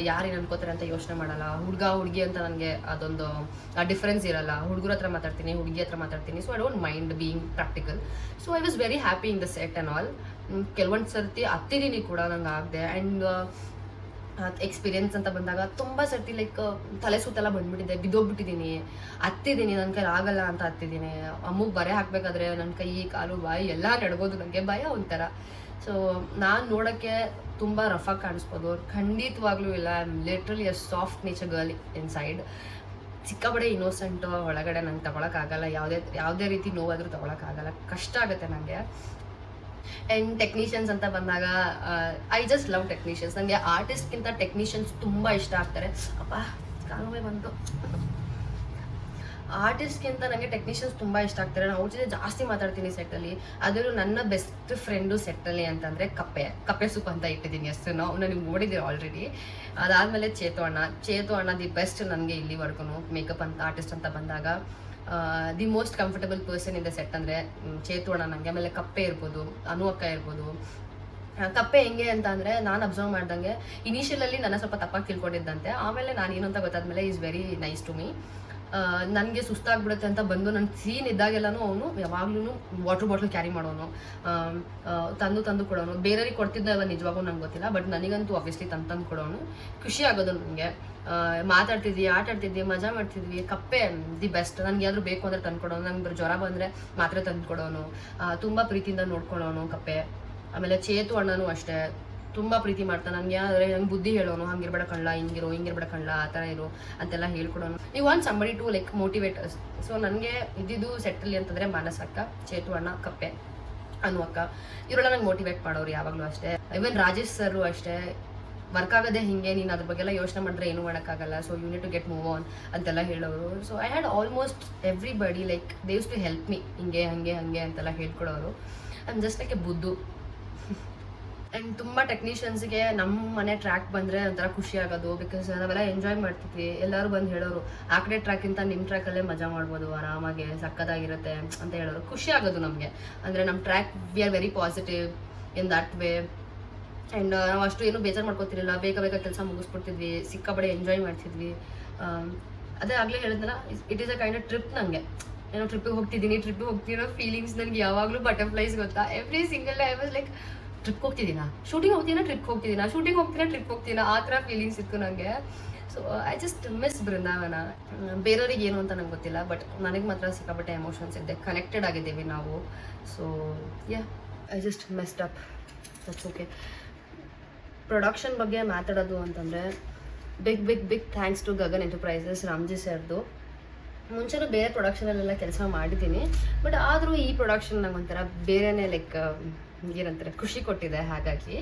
ಯಾರು ಏನು ಅನ್ಕೋತಾರೆ ಅಂತ ಯೋಚನೆ ಮಾಡಲ್ಲ. ಹುಡುಗಿ ಅಂತ ನನಗೆ ಅದೊಂದು ಡಿಫ್ರೆನ್ಸ್ ಇರಲ್ಲ. ಹುಡುಗರ ಹತ್ರ ಮಾತಾಡ್ತೀನಿ, ಹುಡುಗಿ ಹತ್ರ ಮಾತಾಡ್ತೀನಿ. So I don't mind being practical. So I was very happy in the set and all. ಕೆಲವೊಂದು ಸರ್ತಿ ಹತ್ತಿದ್ದೀನಿ ಕೂಡ ನಂಗೆ ಆಗದೆ. ಆ್ಯಂಡ್ ಎಕ್ಸ್ಪೀರಿಯನ್ಸ್ ಅಂತ ಬಂದಾಗ ತುಂಬ ಸರ್ತಿ ಲೈಕ್ ತಲೆ ಸುತ್ತೆಲ್ಲ ಬಂದ್ಬಿಟ್ಟಿದ್ದೆ, ಬಿದ್ದೋಗ್ಬಿಟ್ಟಿದ್ದೀನಿ, ಹತ್ತಿದ್ದೀನಿ, ನನ್ನ ಕೈ ಆಗಲ್ಲ ಅಂತ ಹತ್ತಿದ್ದೀನಿ. ಅಮ್ಮಗೆ ಬರೆ ಹಾಕಬೇಕಾದ್ರೆ ನನ್ನ ಕೈ ಕಾಲು ಬಾಯಿ ಎಲ್ಲ ನಡ್ಬೋದು, ನನಗೆ ಭಯ ಒಂಥರ. ಸೊ ನಾನು ನೋಡೋಕ್ಕೆ ತುಂಬ ರಫಾಗಿ ಕಾಣಿಸ್ಬೋದು, ಖಂಡಿತವಾಗ್ಲೂ ಇಲ್ಲ. I am literally a soft nature girl inside. ಸಿಕ್ಕಾಪಡೆ ಇನ್ನೋಸೆಂಟು ಒಳಗಡೆ ನಂಗೆ ತೊಗೊಳಕ್ಕಾಗಲ್ಲ. ಯಾವುದೇ ರೀತಿ ನೋವಾದರೂ ತೊಗೊಳಕ್ಕಾಗಲ್ಲ, ಕಷ್ಟ ಆಗುತ್ತೆ ನನಗೆ. ಆ್ಯಂಡ್ ಟೆಕ್ನಿಷಿಯನ್ಸ್ ಅಂತ ಬಂದಾಗ ಐ ಜಸ್ಟ್ ಲವ್ ಟೆಕ್ನಿಷಿಯನ್ಸ್. ನನಗೆ ಆರ್ಟಿಸ್ಟ್ಗಿಂತ ಟೆಕ್ನಿಷಿಯನ್ಸ್ ತುಂಬ ಇಷ್ಟ ಆಗ್ತಾರೆ. ಅಪ್ಪ ಕಾಲುವೆ ಬಂತು. ಆರ್ಟಿಸ್ಟ್ಗಿಂತ ನನಗೆ ಟೆಕ್ನಿಷಿಯನ್ಸ್ ತುಂಬ ಇಷ್ಟ ಆಗ್ತಾರೆ. ನಾನು ಅವ್ರ ಜೊತೆ ಜಾಸ್ತಿ ಮಾತಾಡ್ತೀನಿ ಸೆಟ್ಟಲ್ಲಿ. ಅದರಲ್ಲೂ ನನ್ನ ಬೆಸ್ಟ್ ಫ್ರೆಂಡು ಸೆಟ್ಟಲ್ಲಿ ಅಂತಂದರೆ ಕಪ್ಪೆ ಸೂಪ್ ಅಂತ ಇಟ್ಟಿದ್ದೀನಿ ಅಷ್ಟು. ನಾವು ನಿಮ್ಗೆ ನೋಡಿದ್ದೀವಿ ಆಲ್ರೆಡಿ. ಅದಾದಮೇಲೆ ಚೇತು ಅಣ್ಣ ದಿ ಬೆಸ್ಟ್ ನನಗೆ ಇಲ್ಲಿವರೆಗೂ ಮೇಕಪ್ ಅಂತ ಆರ್ಟಿಸ್ಟ್ ಅಂತ ಬಂದಾಗ. The most comfortable person in the set ಅಂದರೆ ಚೇತು ಅಣ್ಣ ನನಗೆ. ಆಮೇಲೆ ಕಪ್ಪೆ ಇರ್ಬೋದು, ಅನು ಅಕ್ಕ ಇರ್ಬೋದು. ಕಪ್ಪೆ ಹೆಂಗೆ ಅಂತ ಅಂದರೆ, ನಾನು ಅಬ್ಸರ್ವ್ ಮಾಡ್ದಂಗೆ ಇನಿಷಿಯಲಲ್ಲಿ ನನ್ನ ಸ್ವಲ್ಪ ತಪ್ಪಾಗಿ ತಿಳ್ಕೊಂಡಿದ್ದಂತೆ. ಆಮೇಲೆ ನಾನು ಏನು ಅಂತ ಗೊತ್ತಾದ್ಮೇಲೆ is very nice to me. ನನಗೆ ಸುಸ್ತಾಗ್ಬಿಡುತ್ತೆ ಅಂತ ಬಂದು ನನ್ನ ಸೀನ್ ಇದ್ದಾಗೆಲ್ಲನೂ ಅವನು ಯಾವಾಗ್ಲೂ ವಾಟರ್ ಬಾಟಲ್ ಕ್ಯಾರಿ ಮಾಡೋನು, ತಂದು ಕೊಡೋನು. ಬೇರೆಯವ್ರಿಗೆ ಕೊಡ್ತಿದ್ದಲ್ಲ ನಿಜವಾಗೂ ನಂಗೆ ಗೊತ್ತಿಲ್ಲ, ಬಟ್ ನನಗಂತೂ ಆಬ್ವಿಯಸ್ಲಿ ತಂದು ಕೊಡೋನು. ಖುಷಿ ಆಗೋದು ನನಗೆ. ಮಾತಾಡ್ತಿದ್ವಿ, ಆಟ ಆಡ್ತಿದ್ವಿ, ಮಜಾ ಮಾಡ್ತಿದ್ವಿ. ಕಪ್ಪೆ ದಿ ಬೆಸ್ಟ್. ನನಗೆ ಯಾರು ಬೇಕು ಅಂದರೆ ತಂದು ಕೊಡೋನು. ನಂಗೆ ಜ್ವರ ಬಂದರೆ ಮಾತ್ರೆ ತಂದು ಕೊಡೋನು. ತುಂಬ ಪ್ರೀತಿಯಿಂದ ನೋಡ್ಕೊಳ್ಳೋನು ಕಪ್ಪೆ. ಆಮೇಲೆ ಚೇತು ಅಣ್ಣನೂ ಅಷ್ಟೇ, ತುಂಬ ಪ್ರೀತಿ ಮಾಡ್ತಾನೆ. ನನಗೆ ಆದರೆ ನಂಗೆ ಬುದ್ಧಿ ಹೇಳೋನು, ಹಂಗಿರ್ಬೇಡ ಕಣ್ಣ, ಹಿಂಗಿರ್ಬೇಡ ಕಣ್ಣ, ಆ ಥರ ಇರು ಅಂತೆಲ್ಲ ಹೇಳ್ಕೊಡೋನು. You want somebody to like motivate us. So ನನಗೆ ಇದ್ದಿದ್ದು ಸೆಟ್ಟಲ್ಲಿ ಅಂತಂದರೆ ಮಾನಸಕ್ಕ, ಚೇತು ಅಣ್ಣ, ಕಪ್ಪೆ, ಅನು ಅಕ್ಕ, ಇವರೆಲ್ಲ ನಂಗೆ ಮೋಟಿವೇಟ್ ಮಾಡೋರು ಯಾವಾಗಲೂ ಅಷ್ಟೇ. ಇವನ್ ರಾಜೇಶ್ ಸರು ಅಷ್ಟೇ, ವರ್ಕ್ ಆಗೋದೇ ಹಿಂಗೆ, ನೀನು ಅದ್ರ ಬಗ್ಗೆ ಎಲ್ಲ ಯೋಚನೆ ಮಾಡಿದ್ರೆ ಏನೂ ಮಾಡೋಕ್ಕಾಗಲ್ಲ, so you need to get move on ಅಂತೆಲ್ಲ ಹೇಳೋರು. So I had almost everybody like they use to help me, ಹಂಗೆ ಅಂತೆಲ್ಲ ಹೇಳ್ಕೊಡೋರು. I am just like a buddhu. And ತುಂಬ ಟೆಕ್ನಿಷಿಯನ್ಸ್ಗೆ ನಮ್ಮ ಮನೆ ಟ್ರ್ಯಾಕ್ ಬಂದರೆ ಒಂಥರ ಖುಷಿ ಆಗೋದು. ಬಿಕಾಸ್ ನಾವೆಲ್ಲ ಎಂಜಾಯ್ ಮಾಡ್ತಿದ್ವಿ. ಎಲ್ಲರೂ ಬಂದು ಹೇಳೋರು, ಆ ಕಡೆ ಟ್ರ್ಯಾಕಿಂತ ನಿಮ್ಮ ಟ್ರ್ಯಾಕಲ್ಲೇ ಮಜಾ ಮಾಡ್ಬೋದು, ಆರಾಮಾಗಿ ಸಕ್ಕತ್ತಾಗಿರುತ್ತೆ ಅಂತ ಹೇಳೋರು. ಖುಷಿ ಆಗೋದು ನಮಗೆ. ಅಂದರೆ ನಮ್ಮ track we are very positive in that way. And ನಾವು ಅಷ್ಟು ಏನೂ ಬೇಜಾರು ಮಾಡ್ಕೊತಿರಲಿಲ್ಲ, ಬೇಗ ಕೆಲಸ ಮುಗಿಸ್ಬಿಡ್ತಿದ್ವಿ, ಸಿಕ್ಕಾಪಡೆ ಎಂಜಾಯ್ ಮಾಡ್ತಿದ್ವಿ. ಅದೇ ಆಗಲೇ ಹೇಳಿದ್ನಲ್ಲ, it is a kind of trip. ನನಗೆ ಏನೋ ಟ್ರಿಪ್ಪಿಗೆ ಹೋಗ್ತೀನೋ ಫೀಲಿಂಗ್ಸ್ ನನಗೆ ಯಾವಾಗಲೂ ಬಟರ್ಫ್ಲೈಸ್ ಗೊತ್ತಾ. Every single day I was like, trip ಹೋಗ್ತಿದ್ದೀನ, ಶೂಟಿಂಗ್ ಹೋಗ್ತೀನ, ಟ್ರಿಪ್ ಹೋಗ್ತೀನ, ಆ ಥರ ಫೀಲಿಂಗ್ಸ್ ಇತ್ತು ನನಗೆ. So I just miss Brindavana. ಬೇರೆಯವ್ರಿಗೆ ಏನು ಅಂತ ನಂಗೆ ಗೊತ್ತಿಲ್ಲ, ಬಟ್ ನನಗೆ ಮಾತ್ರ ಸಿಕ್ಕಾಪಟ್ಟೆ ಎಮೋಷನ್ಸ್ ಇದೆ, ಕನೆಕ್ಟೆಡ್ ಆಗಿದ್ದೀವಿ ನಾವು. So yeah, I just messed up, that's okay. Production ಬಗ್ಗೆ ಮಾತಾಡೋದು ಅಂತಂದರೆ big thanks to Gagan enterprises, Ramji ಸರ್ದು. ಮುಂಚೆನೂ ಬೇರೆ ಪ್ರೊಡಕ್ಷನಲ್ಲೆಲ್ಲ ಕೆಲಸ ಮಾಡಿದ್ದೀನಿ, ಬಟ್ ಆದರೂ ಈ ಪ್ರೊಡಕ್ಷನ್ ನಂಗೆ ಒಂಥರ ಬೇರೆನೇ ಲೈಕ್ ಏನಂತಾರೆ ಖುಷಿ ಕೊಟ್ಟಿದೆ. ಹಾಗಾಗಿ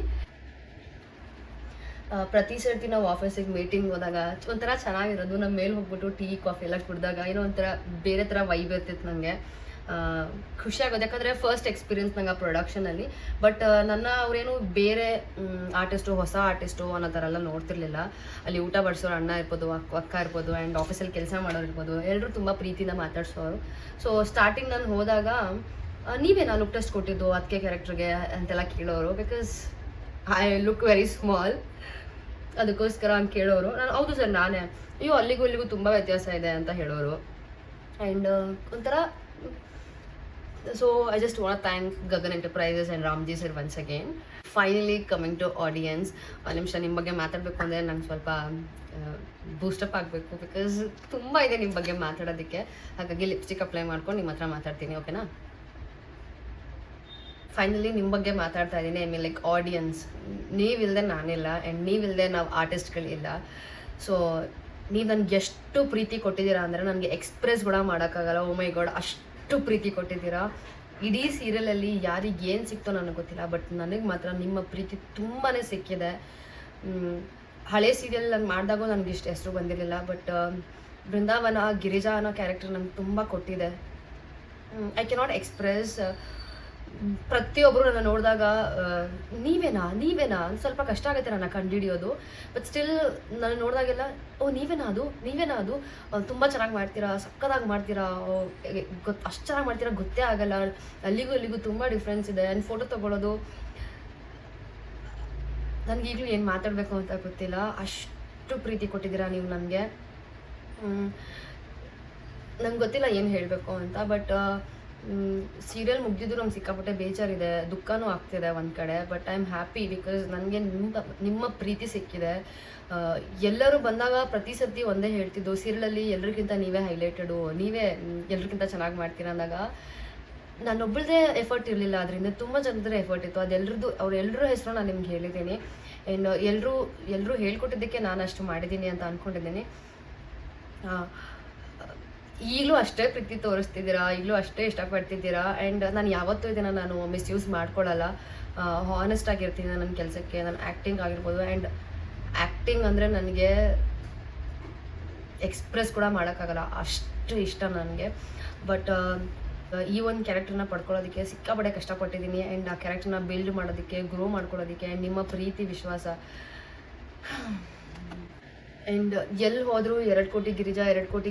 ಪ್ರತಿ ಸರ್ತಿ ನಾವು ಆಫೀಸಿಗೆ ಮೀಟಿಂಗ್ ಹೋದಾಗ ಒಂಥರ ಚೆನ್ನಾಗಿರೋದು. ನಮ್ಮ ಮೇಲೆ ಹೋಗ್ಬಿಟ್ಟು ಟೀ ಕಾಫಿ ಎಲ್ಲ ಕುಡಿದಾಗ ಏನೋ ಒಂಥರ ಬೇರೆ ಥರ ವೈಬ್ ಇರ್ತಿತ್ತು ನನಗೆ. ಖುಷಿ ಆಗೋದು, ಯಾಕಂದರೆ ಫಸ್ಟ್ ಎಕ್ಸ್ಪೀರಿಯನ್ಸ್ ನಂಗೆ ಆ ಪ್ರೊಡಕ್ಷನಲ್ಲಿ. ಬಟ್ ನನ್ನ ಅವರೇನು ಬೇರೆ ಹೊಸ ಆರ್ಟಿಸ್ಟು ಅನ್ನೋ ಥರ ಎಲ್ಲ ನೋಡ್ತಿರ್ಲಿಲ್ಲ. ಅಲ್ಲಿ ಊಟ ಬಡಿಸೋರು ಅಣ್ಣ ಇರ್ಬೋದು, ಅಕ್ಕ ಇರ್ಬೋದು, ಆ್ಯಂಡ್ ಆಫೀಸಲ್ಲಿ ಕೆಲಸ ಮಾಡೋರು ಇರ್ಬೋದು, ಎಲ್ಲರೂ ತುಂಬ ಪ್ರೀತಿಯಿಂದ ಮಾತಾಡ್ಸೋರು. ಸೊ ಸ್ಟಾರ್ಟಿಂಗ್ ನಾನು ಹೋದಾಗ ನೀವೇನಾ ಲುಕ್ ಟೆಸ್ಟ್ ಕೊಟ್ಟಿದ್ದು ಅದಕ್ಕೆ ಕ್ಯಾರೆಕ್ಟರ್ಗೆ ಅಂತೆಲ್ಲ ಕೇಳೋರು. Because I look very small, ಅದಕ್ಕೋಸ್ಕರ ಹಂಗೆ ಕೇಳೋರು. ನಾನು ಹೌದು ಸರ್ ನಾನೇ, ಅಯ್ಯೋ ಅಲ್ಲಿಗೂ ತುಂಬ ವ್ಯತ್ಯಾಸ ಇದೆ ಅಂತ ಹೇಳೋರು. ಆ್ಯಂಡ್ ಒಂಥರ so I just want thank Gagan enterprises and Ramji sir once again. Finally coming to audience. ಒಂದು ನಿಮಿಷ ನಿಮ್ಮ ಬಗ್ಗೆ ಮಾತಾಡಬೇಕು ಅಂದರೆ ನಂಗೆ ಸ್ವಲ್ಪ ಬೂಸ್ಟಪ್ ಆಗಬೇಕು, ಬಿಕಾಸ್ ತುಂಬ ಇದೆ ನಿಮ್ಮ ಬಗ್ಗೆ ಮಾತಾಡೋದಕ್ಕೆ. ಹಾಗಾಗಿ ಲಿಪ್ಸ್ಟಿಕ್ ಅಪ್ಲೈ ಮಾಡ್ಕೊಂಡು ನಿಮ್ಮ ಹತ್ರ ಮಾತಾಡ್ತೀನಿ, ಓಕೆನಾ? ಫೈನಲಿ ನಿಮ್ಮ ಬಗ್ಗೆ ಮಾತಾಡ್ತಾ ಇದ್ದೀನಿ. I mean like audience. ನೀವಿಲ್ಲದೆ ನಾನಿಲ್ಲ, ಆ್ಯಂಡ್ ನೀವಿಲ್ಲದೆ ನಾವು ಆರ್ಟಿಸ್ಟ್ಗಳಿಲ್ಲ. ಸೊ ನೀವು ನನಗೆ ಎಷ್ಟು ಪ್ರೀತಿ ಕೊಟ್ಟಿದ್ದೀರಾ ಅಂದರೆ ನನಗೆ ಎಕ್ಸ್ಪ್ರೆಸ್ ಕೂಡ ಮಾಡೋಕ್ಕಾಗಲ್ಲ. ಓ ಮೈ ಗಾಡ್, ಅಷ್ಟು ಅಷ್ಟು ಪ್ರೀತಿ ಕೊಟ್ಟಿದ್ದೀರಾ. ಇಡೀ ಸೀರಿಯಲಲ್ಲಿ ಯಾರಿಗೆ ಏನು ಸಿಕ್ತೋ ನನಗೆ ಗೊತ್ತಿಲ್ಲ, ಬಟ್ ನನಗೆ ಮಾತ್ರ ನಿಮ್ಮ ಪ್ರೀತಿ ತುಂಬಾ ಸಿಕ್ಕಿದೆ. ಹಳೆ ಸೀರಿಯಲ್ ನಾನು ಮಾಡಿದಾಗೂ ನನಗೆ ಇಷ್ಟು ಹೆಸರು ಬಂದಿರಲಿಲ್ಲ, ಬಟ್ ಬೃಂದಾವನ ಗಿರಿಜಾ ಅನ್ನೋ ಕ್ಯಾರೆಕ್ಟರ್ ನನಗೆ ತುಂಬ ಕೊಟ್ಟಿದೆ. I cannot express. ಪ್ರತಿಯೊಬ್ಬರು ನನ್ನ ನೋಡಿದಾಗ ನೀವೇನಾ ಅಂತ ಸ್ವಲ್ಪ ಕಷ್ಟ ಆಗುತ್ತೆ ನನ್ನ ಕಂಡುಹಿಡಿಯೋದು. ಬಟ್ ಸ್ಟಿಲ್ ನಾನು ನೋಡಿದಾಗೆಲ್ಲ ನೀವೇನಾ ಅದು ತುಂಬ ಚೆನ್ನಾಗಿ ಮಾಡ್ತೀರಾ, ಸಕ್ಕದಾಗಿ ಮಾಡ್ತೀರಾ, ಅಷ್ಟು ಚೆನ್ನಾಗಿ ಮಾಡ್ತೀರಾ ಗೊತ್ತೇ ಆಗಲ್ಲ. ಅಲ್ಲಿಗೂ ತುಂಬ ಡಿಫ್ರೆನ್ಸ್ ಇದೆ. ನನ್ನ ಫೋಟೋ ತೊಗೊಳ್ಳೋದು ನನಗೀಗಲೂ ಏನು ಮಾತಾಡಬೇಕು ಅಂತ ಗೊತ್ತಿಲ್ಲ, ಅಷ್ಟು ಪ್ರೀತಿ ಕೊಟ್ಟಿದ್ದೀರಾ ನೀವು ನನಗೆ. ನಂಗೆ ಗೊತ್ತಿಲ್ಲ ಏನು ಹೇಳಬೇಕು ಅಂತ. ಬಟ್ ಸೀರಿಯಲ್ ಮುಗ್ದಿದ್ದು ನಮ್ಗೆ ಸಿಕ್ಕಾಪಟ್ಟೆ ಬೇಜಾರಿದೆ, ದುಃಖನೂ ಆಗ್ತಿದೆ ಒಂದು ಕಡೆ. But I am happy because ನನಗೆ ನಿಮ್ಮ ಪ್ರೀತಿ ಸಿಕ್ಕಿದೆ. ಎಲ್ಲರೂ ಬಂದಾಗ ಪ್ರತಿ ಸರ್ತಿ ಒಂದೇ ಹೇಳ್ತಿದ್ದು, ಸೀರಿಯಲಲ್ಲಿ ಎಲ್ರಿಗಿಂತ ನೀವೇ ಹೈಲೈಟೆಡು, ನೀವೇ ಎಲ್ರಿಗಿಂತ ಚೆನ್ನಾಗಿ ಮಾಡ್ತೀರ ಅಂದಾಗ ನಾನೊಬ್ಬಳದೇ ಎಫರ್ಟ್ ಇರಲಿಲ್ಲ, ಅದರಿಂದ ತುಂಬ ಜನರದೇ ಎಫರ್ಟ್ ಇತ್ತು. ಅವರೆಲ್ಲರೂ ಹೆಸರು ನಾನು ನಿಮ್ಗೆ ಹೇಳಿದ್ದೀನಿ. ಆ್ಯಂಡ್ ಎಲ್ಲರೂ ಹೇಳ್ಕೊಟ್ಟಿದ್ದಕ್ಕೆ ನಾನು ಅಷ್ಟು ಮಾಡಿದ್ದೀನಿ ಅಂತ ಅಂದ್ಕೊಂಡಿದ್ದೀನಿ. ಈಗಲೂ ಅಷ್ಟೇ ಪ್ರೀತಿ ತೋರಿಸ್ತಿದ್ದೀರಾ, ಈಗಲೂ ಅಷ್ಟೇ ಇಷ್ಟಪಡ್ತಿದ್ದೀರಾ. ಆ್ಯಂಡ್ ನಾನು ಯಾವತ್ತೂ ಇದನ್ನು ನಾನು ಮಿಸ್ಯೂಸ್ ಮಾಡ್ಕೊಳ್ಳಲ್ಲ, ಹಾನೆಸ್ಟ್ ಆಗಿರ್ತೀನಿ ನನ್ನ ಕೆಲಸಕ್ಕೆ. ನಾನು ಆ್ಯಕ್ಟಿಂಗ್ ಆಗಿರ್ಬೋದು, ಆ್ಯಂಡ್ ಆ್ಯಕ್ಟಿಂಗ್ ಅಂದರೆ ನನಗೆ ಎಕ್ಸ್ಪ್ರೆಸ್ ಕೂಡ ಮಾಡೋಕ್ಕಾಗಲ್ಲ, ಅಷ್ಟು ಇಷ್ಟ ನನಗೆ. ಬಟ್ ಈ ಒಂದು ಕ್ಯಾರೆಕ್ಟರ್ನ ಪಡ್ಕೊಳ್ಳೋದಕ್ಕೆ ಸಿಕ್ಕಾಪಟ್ಟೆ ಕಷ್ಟಪಟ್ಟಿದ್ದೀನಿ. ಆ್ಯಂಡ್ ಆ ಕ್ಯಾರೆಕ್ಟರ್ನ ಬಿಲ್ಡ್ ಮಾಡೋದಕ್ಕೆ, ಗ್ರೋ ಮಾಡ್ಕೊಳ್ಳೋದಕ್ಕೆ ನಿಮ್ಮ ಪ್ರೀತಿ ವಿಶ್ವಾಸ. ಆ್ಯಂಡ್ ಎಲ್ಲಿ ಹೋದರೂ 2 ಕೋಟಿ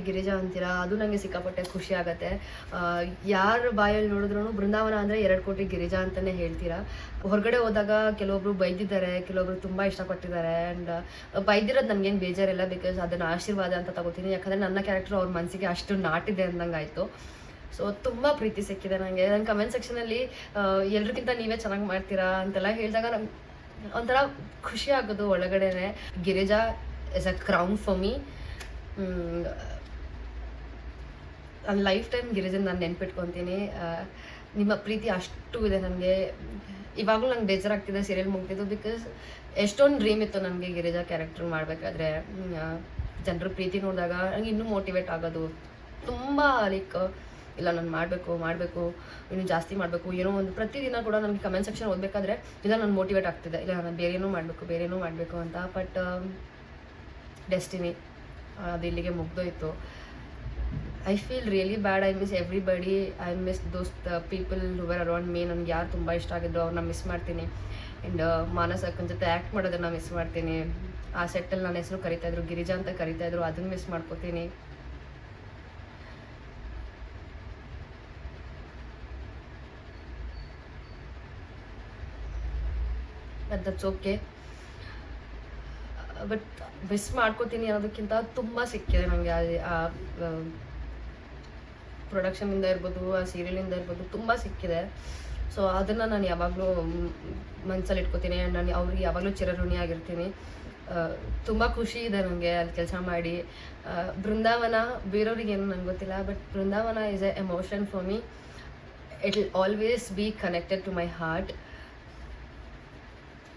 ಗಿರಿಜಾ ಅಂತೀರಾ, ಅದು ನನಗೆ ಸಿಕ್ಕಾಪಟ್ಟೆ ಖುಷಿ ಆಗುತ್ತೆ. ಯಾರ ಬಾಯಲ್ಲಿ ನೋಡಿದ್ರೂ ಬೃಂದಾವನ ಅಂದರೆ 2 ಕೋಟಿ ಗಿರಿಜಾ ಅಂತಲೇ ಹೇಳ್ತೀರಾ. ಹೊರಗಡೆ ಹೋದಾಗ ಕೆಲವೊಬ್ರು ಬೈದಿದ್ದಾರೆ, ಕೆಲವೊಬ್ರು ತುಂಬ ಇಷ್ಟಪಟ್ಟಿದ್ದಾರೆ. ಆ್ಯಂಡ್ ಬೈದಿರೋದು ನನಗೇನು ಬೇಜಾರಿಲ್ಲ, ಬಿಕಾಸ್ ಅದನ್ನು ಆಶೀರ್ವಾದ ಅಂತ ತಗೋತೀನಿ. ಯಾಕಂದರೆ ನನ್ನ ಕ್ಯಾರೆಕ್ಟರ್ ಅವ್ರ ಮನಸ್ಸಿಗೆ ಅಷ್ಟು ನಾಟಿದೆ ಅಂದಂಗೆ ಆಯಿತು. ಸೊ ತುಂಬ ಪ್ರೀತಿ ಸಿಕ್ಕಿದೆ ನನಗೆ. ನನ್ನ ಕಮೆಂಟ್ ಸೆಕ್ಷನಲ್ಲಿ ಎಲ್ರಿಗಿಂತ ನೀವೇ ಚೆನ್ನಾಗಿ ಮಾಡ್ತೀರಾ ಅಂತೆಲ್ಲ ಹೇಳಿದಾಗ ನಂಗೆ ಒಂಥರ ಖುಷಿ ಆಗೋದು ಒಳಗಡೆನೆ. Girija is a crown for me. ನನ್ನ ಲೈಫ್ ಟೈಮ್ ಗಿರಿಜನ್ ನಾನು ನೆನ್ಪಿಟ್ಕೊತೀನಿ. ನಿಮ್ಮ ಪ್ರೀತಿ ಅಷ್ಟು ಇದೆ ನನಗೆ. ಇವಾಗಲೂ ನಂಗೆ ಬೇಜಾರಾಗ್ತಿದೆ ಸೀರಿಯಲ್ ಮುಗ್ದಿದ್ದು, ಬಿಕಾಸ್ ಎಷ್ಟೊಂದು ಡ್ರೀಮ್ ಇತ್ತು ನನಗೆ ಗಿರಿಜಾ ಕ್ಯಾರೆಕ್ಟರ್ ಮಾಡಬೇಕಾದ್ರೆ. ಜನರ ಪ್ರೀತಿ ನೋಡಿದಾಗ ನಂಗೆ ಇನ್ನೂ ಮೋಟಿವೇಟ್ ಆಗೋದು ತುಂಬ. ಲೈಕ್ ಇಲ್ಲ ನಾನು ಮಾಡಬೇಕು, ಇನ್ನೂ ಜಾಸ್ತಿ ಮಾಡಬೇಕು, ಏನೋ ಒಂದು ಪ್ರತಿದಿನ ಕೂಡ ನನಗೆ ಕಮೆಂಟ್ ಸೆಕ್ಷನ್ ಓದಬೇಕಾದ್ರೆ ಇಲ್ಲ ನಾನು ಮೋಟಿವೇಟ್ ಆಗ್ತಿದೆ, ಇಲ್ಲ ನಾನು ಬೇರೇನೂ ಮಾಡಬೇಕು ಅಂತ. ಬಟ್ ಡೆಸ್ಟಿನಿ ಅದು ಇಲ್ಲಿಗೆ ಮುಗ್ದೋಯ್ತು. I feel really bad. I miss everybody. I miss those people who were around me. ನನಗೆ ಯಾರು ತುಂಬ ಇಷ್ಟ ಆಗಿದ್ರು ಅವ್ರನ್ನ ಮಿಸ್ ಮಾಡ್ತೀನಿ. ಆ್ಯಂಡ್ ಮಾನಸ್ ಅಕ್ಕನ ಜೊತೆ ಆ್ಯಕ್ಟ್ ಮಾಡೋದನ್ನು ಮಿಸ್ ಮಾಡ್ತೀನಿ. ಆ ಸೆಟ್ಟಲ್ಲಿ ನನ್ನ ಹೆಸರು ಕರಿತಾಯಿದ್ರು, ಗಿರಿಜಾ ಅಂತ ಕರಿತಾಯಿದ್ರು, ಅದನ್ನು ಮಿಸ್ ಮಾಡ್ಕೋತೀನಿ. That's okay. ಬಟ್ ಮಿಸ್ ಮಾಡ್ಕೋತೀನಿ ಅನ್ನೋದಕ್ಕಿಂತ ತುಂಬ ಸಿಕ್ಕಿದೆ ನನಗೆ. ಆ ಪ್ರೊಡಕ್ಷನಿಂದ ಇರ್ಬೋದು, ಆ ಸೀರಿಯಲಿಂದ ಇರ್ಬೋದು, ತುಂಬ ಸಿಕ್ಕಿದೆ. ಸೊ ಅದನ್ನು ನಾನು ಯಾವಾಗಲೂ ಮನಸ್ಸಲ್ಲಿ ಇಟ್ಕೋತೀನಿ. ಆ್ಯಂಡ್ ನಾನು ಅವ್ರಿಗೆ ಯಾವಾಗಲೂ ಚಿರಋಣಿಯಾಗಿರ್ತೀನಿ. ತುಂಬ ಖುಷಿ ಇದೆ ನನಗೆ ಅಲ್ಲಿ ಕೆಲಸ ಮಾಡಿ. ಬೃಂದಾವನ ಬೇರೆಯವ್ರಿಗೇನು ನನಗೆ ಗೊತ್ತಿಲ್ಲ, but Brindavana is a emotion for me. It will always be connected to my heart.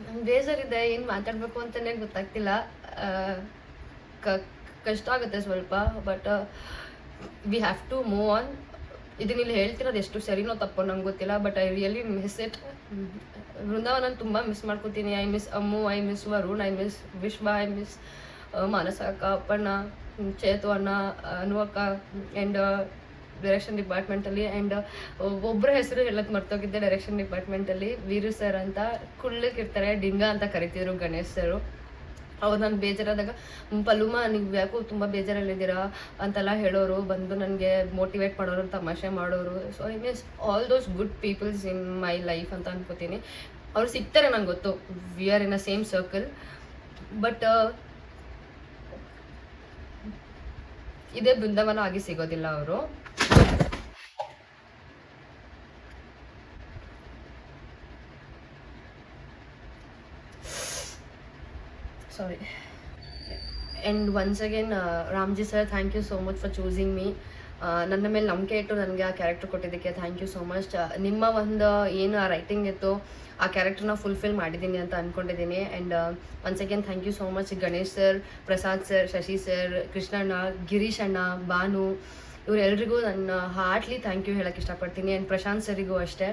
ನಂಗೆ ಬೇಜಾರಿದೆ, ಏನು ಮಾತಾಡಬೇಕು ಅಂತಲೇ ಗೊತ್ತಾಗ್ತಿಲ್ಲ. ಕಷ್ಟ ಆಗುತ್ತೆ ಸ್ವಲ್ಪ, but we have to move on. ಇದನ್ನ ಇಲ್ಲಿ ಹೇಳ್ತಿರೋದು ಎಷ್ಟು ಸರಿನೋ ತಪ್ಪೋ ನಂಗೆ ಗೊತ್ತಿಲ್ಲ, but I really miss it. Brindavana ತುಂಬ ಮಿಸ್ ಮಾಡ್ಕೋತೀನಿ. I miss Ammu, I miss Varun, I miss Vishwa, I miss Manasa ಅಕ್ಕ, ಅಪ್ಪಣ್ಣ, ಚೇತು ಅಣ್ಣ, ಅನು ಅಕ್ಕ, ಆ್ಯಂಡ್ ಡೈರೆಕ್ಷನ್ ಡಿಪಾರ್ಟ್ಮೆಂಟಲ್ಲಿ. ಆ್ಯಂಡ್ ಒಬ್ಬರ ಹೆಸರು ಹೇಳಕ್ಕೆ ಮರ್ತೋಗಿದ್ದೆ ಡೈರೆಕ್ಷನ್ ಡಿಪಾರ್ಟ್ಮೆಂಟಲ್ಲಿ, ವೀರು ಸರ್ ಅಂತ ಕುಳ್ಳಕ್ಕಿರ್ತಾರೆ, ಡಿಂಗ ಅಂತ ಕರಿತಿದ್ರು ಗಣೇಶ್ ಸರು. ಅವ್ರು ನಾನು ಬೇಜಾರಾದಾಗ ಪಲ್ಲುಮ ನೀವು ಯಾಕೋ ತುಂಬ ಬೇಜಾರಲ್ಲಿದ್ದೀರಾ ಅಂತೆಲ್ಲ ಹೇಳೋರು, ಬಂದು ನನಗೆ ಮೋಟಿವೇಟ್ ಮಾಡೋರು, ತಮಾಷೆ ಮಾಡೋರು. So I means all those good peoples in my life ಅಂತ ಅನ್ಕೋತೀನಿ. ಅವ್ರು ಸಿಗ್ತಾರೆ ನಂಗೆ ಗೊತ್ತು, we are in a same circle. But ಇದೇ ಬೃಂದಾವನ ಆಗಿ ಸಿಗೋದಿಲ್ಲ ಅವರು. Sorry. And once again, Ramji sir, thank you so much for choosing me. ನನ್ನ ಮೇಲೆ ನಂಬಿಕೆ ಇಟ್ಟು ನನಗೆ ಆ ಕ್ಯಾರೆಕ್ಟರ್ ಕೊಟ್ಟಿದ್ದಕ್ಕೆ ಥ್ಯಾಂಕ್ ಯು ಸೋ ಮಚ್. ನಿಮ್ಮ ಒಂದು ಏನು ಆ ರೈಟಿಂಗ್ ಇತ್ತು ಆ ಕ್ಯಾರೆಕ್ಟರ್ನ ಫುಲ್ಫಿಲ್ ಮಾಡಿದ್ದೀನಿ ಅಂತ ಅಂದ್ಕೊಂಡಿದ್ದೀನಿ. And once again thank you so much Ganesh sir, Prasad sir, Shashi sir, ಕೃಷ್ಣಣ್ಣ, ಗಿರೀಶ್ ಅಣ್ಣ, ಭಾನು, ಇವರೆಲ್ರಿಗೂ ನನ್ನ ಹಾರ್ಟ್ಲಿ ಥ್ಯಾಂಕ್ ಯು ಹೇಳೋಕ್ಕೆ ಇಷ್ಟಪಡ್ತೀನಿ. ಆ್ಯಂಡ್ ಪ್ರಶಾಂತ್ ಸರಿಗೂ ಅಷ್ಟೇ,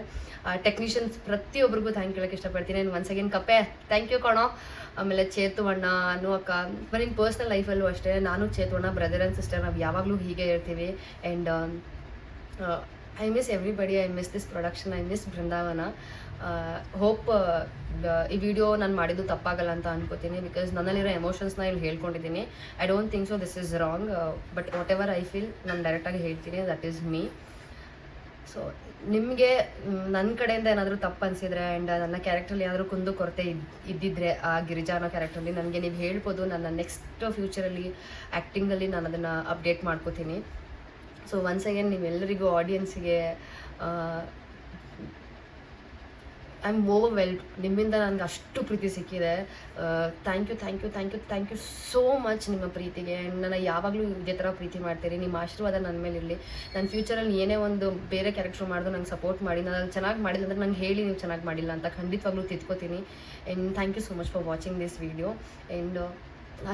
ಟೆಕ್ನಿಷಿಯನ್ಸ್ ಪ್ರತಿಯೊಬ್ಬರಿಗೂ ಥ್ಯಾಂಕ್ ಯು ಹೇಳೋಕ್ಕೆ ಇಷ್ಟಪಡ್ತೀನಿ. ಆ್ಯಂಡ್ ಒನ್ಸ್ ಅಗೇನ್ ಕಪ್ಪೆ ಥ್ಯಾಂಕ್ ಯು ಕಣೋ. ಆಮೇಲೆ ಚೇತು ಅಣ್ಣ, ಅನು ಅಕ್ಕ, ಬರೀ ಪರ್ಸ್ನಲ್ ಲೈಫಲ್ಲೂ ಅಷ್ಟೇ ನಾನು ಚೇತು ಅಣ್ಣ ಬ್ರದರ್ ಆ್ಯಂಡ್ ಸಿಸ್ಟರ್, ನಾವು ಯಾವಾಗಲೂ ಹೀಗೆ ಇರ್ತೀವಿ. And I miss everybody, I miss this production, I miss Brindavana. Hope ಈ ವಿಡಿಯೋ ನಾನು ಮಾಡಿದ್ದು ತಪ್ಪಾಗಲ್ಲ ಅಂತ ಅನ್ಕೋತೀನಿ, ಬಿಕಾಸ್ ನನ್ನಲ್ಲಿರೋ ಎಮೋಷನ್ಸ್ನ ಇಲ್ಲಿ ಹೇಳ್ಕೊಂಡಿದ್ದೀನಿ. I don't think so this is wrong, but whatever I feel ನಾನು ಡೈರೆಕ್ಟಾಗಿ ಹೇಳ್ತೀನಿ, ದಟ್ ಈಸ್ ಮೀ. ಸೊ ನಿಮಗೆ ನನ್ನ ಕಡೆಯಿಂದ ಏನಾದರೂ ತಪ್ಪು ಅನಿಸಿದರೆ ಆ್ಯಂಡ್ ನನ್ನ ಕ್ಯಾರೆಕ್ಟ್ರಲ್ಲಿ ಏನಾದರೂ ಕುಂದು ಕೊರತೆ ಇದ್ದಿದ್ರೆ ಆ ಗಿರಿಜಾ ಅನ್ನೋ ಕ್ಯಾರೆಕ್ಟ್ರಲ್ಲಿ ನನಗೆ ನೀವು ಹೇಳ್ಬೋದು. ನನ್ನ ನೆಕ್ಸ್ಟ್ ಫ್ಯೂಚರಲ್ಲಿ ಆ್ಯಕ್ಟಿಂಗಲ್ಲಿ ನಾನು ಅದನ್ನು ಅಪ್ಡೇಟ್ ಮಾಡ್ಕೋತೀನಿ. ಸೊ ಒನ್ಸ್ ಅಗೇನ್ ನೀವೆಲ್ಲರಿಗೂ ಆಡಿಯನ್ಸಿಗೆ ಐ ಆಮ್ ಓವರ್ವೆಲ್ಡ್. ನಿಮ್ಮಿಂದ ನನಗೆ ಅಷ್ಟು ಪ್ರೀತಿ ಸಿಕ್ಕಿದೆ. Thank you thank you thank you thank you so much ನಿಮ್ಮ ಪ್ರೀತಿಗೆ. ಆ್ಯಂಡ್ ನನ್ನ ಯಾವಾಗಲೂ ಇದೇ ಥರ ಪ್ರೀತಿ ಮಾಡ್ತೀರಿ. ನಿಮ್ಮ ಆಶೀರ್ವಾದ ನನ್ನ ಮೇಲೆ ಇರಲಿ. ನನ್ನ ಫ್ಯೂಚರಲ್ಲಿ ಏನೇ ಒಂದು ಬೇರೆ ಕ್ಯಾರೆಕ್ಟರ್ ಮಾಡಿದ್ರು ನಂಗೆ ಸಪೋರ್ಟ್ ಮಾಡಿ. ನಾನು ಚೆನ್ನಾಗಿ ಮಾಡಿಲ್ಲ ಅಂದರೆ ನಂಗೆ ಹೇಳಿ ನೀವು ಚೆನ್ನಾಗಿ ಮಾಡಿಲ್ಲ ಅಂತ ಖಂಡಿತವಾಗ್ಲೂ ತಿದ್ಕೋತೀನಿ. And thank you so much for watching this video. And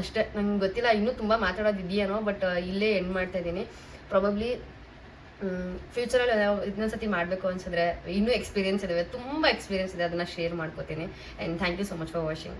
ಅಷ್ಟೇ, ನಂಗೆ ಗೊತ್ತಿಲ್ಲ ಇನ್ನೂ ತುಂಬ ಮಾತಾಡೋದಿದೆಯೇನೋ, ಬಟ್ ಇಲ್ಲೇ ಎಂಡ್ ಮಾಡ್ತಾಯಿದ್ದೀನಿ. ಪ್ರಾಬಬ್ಲಿ ಫ್ಯೂಚರಲ್ಲಿ ಇನ್ನೊಂದು ಸತಿ ಮಾಡಬೇಕು ಅನ್ಸಿದ್ರೆ ಇನ್ನೂ ಎಕ್ಸ್ಪೀರಿಯನ್ಸ್ ಇದಾವೆ, ತುಂಬ ಎಕ್ಸ್ಪೀರಿಯನ್ಸ್ ಇದೆ, ಅದನ್ನು ಶೇರ್ ಮಾಡ್ಕೋತೀನಿ. And thank you so much for watching.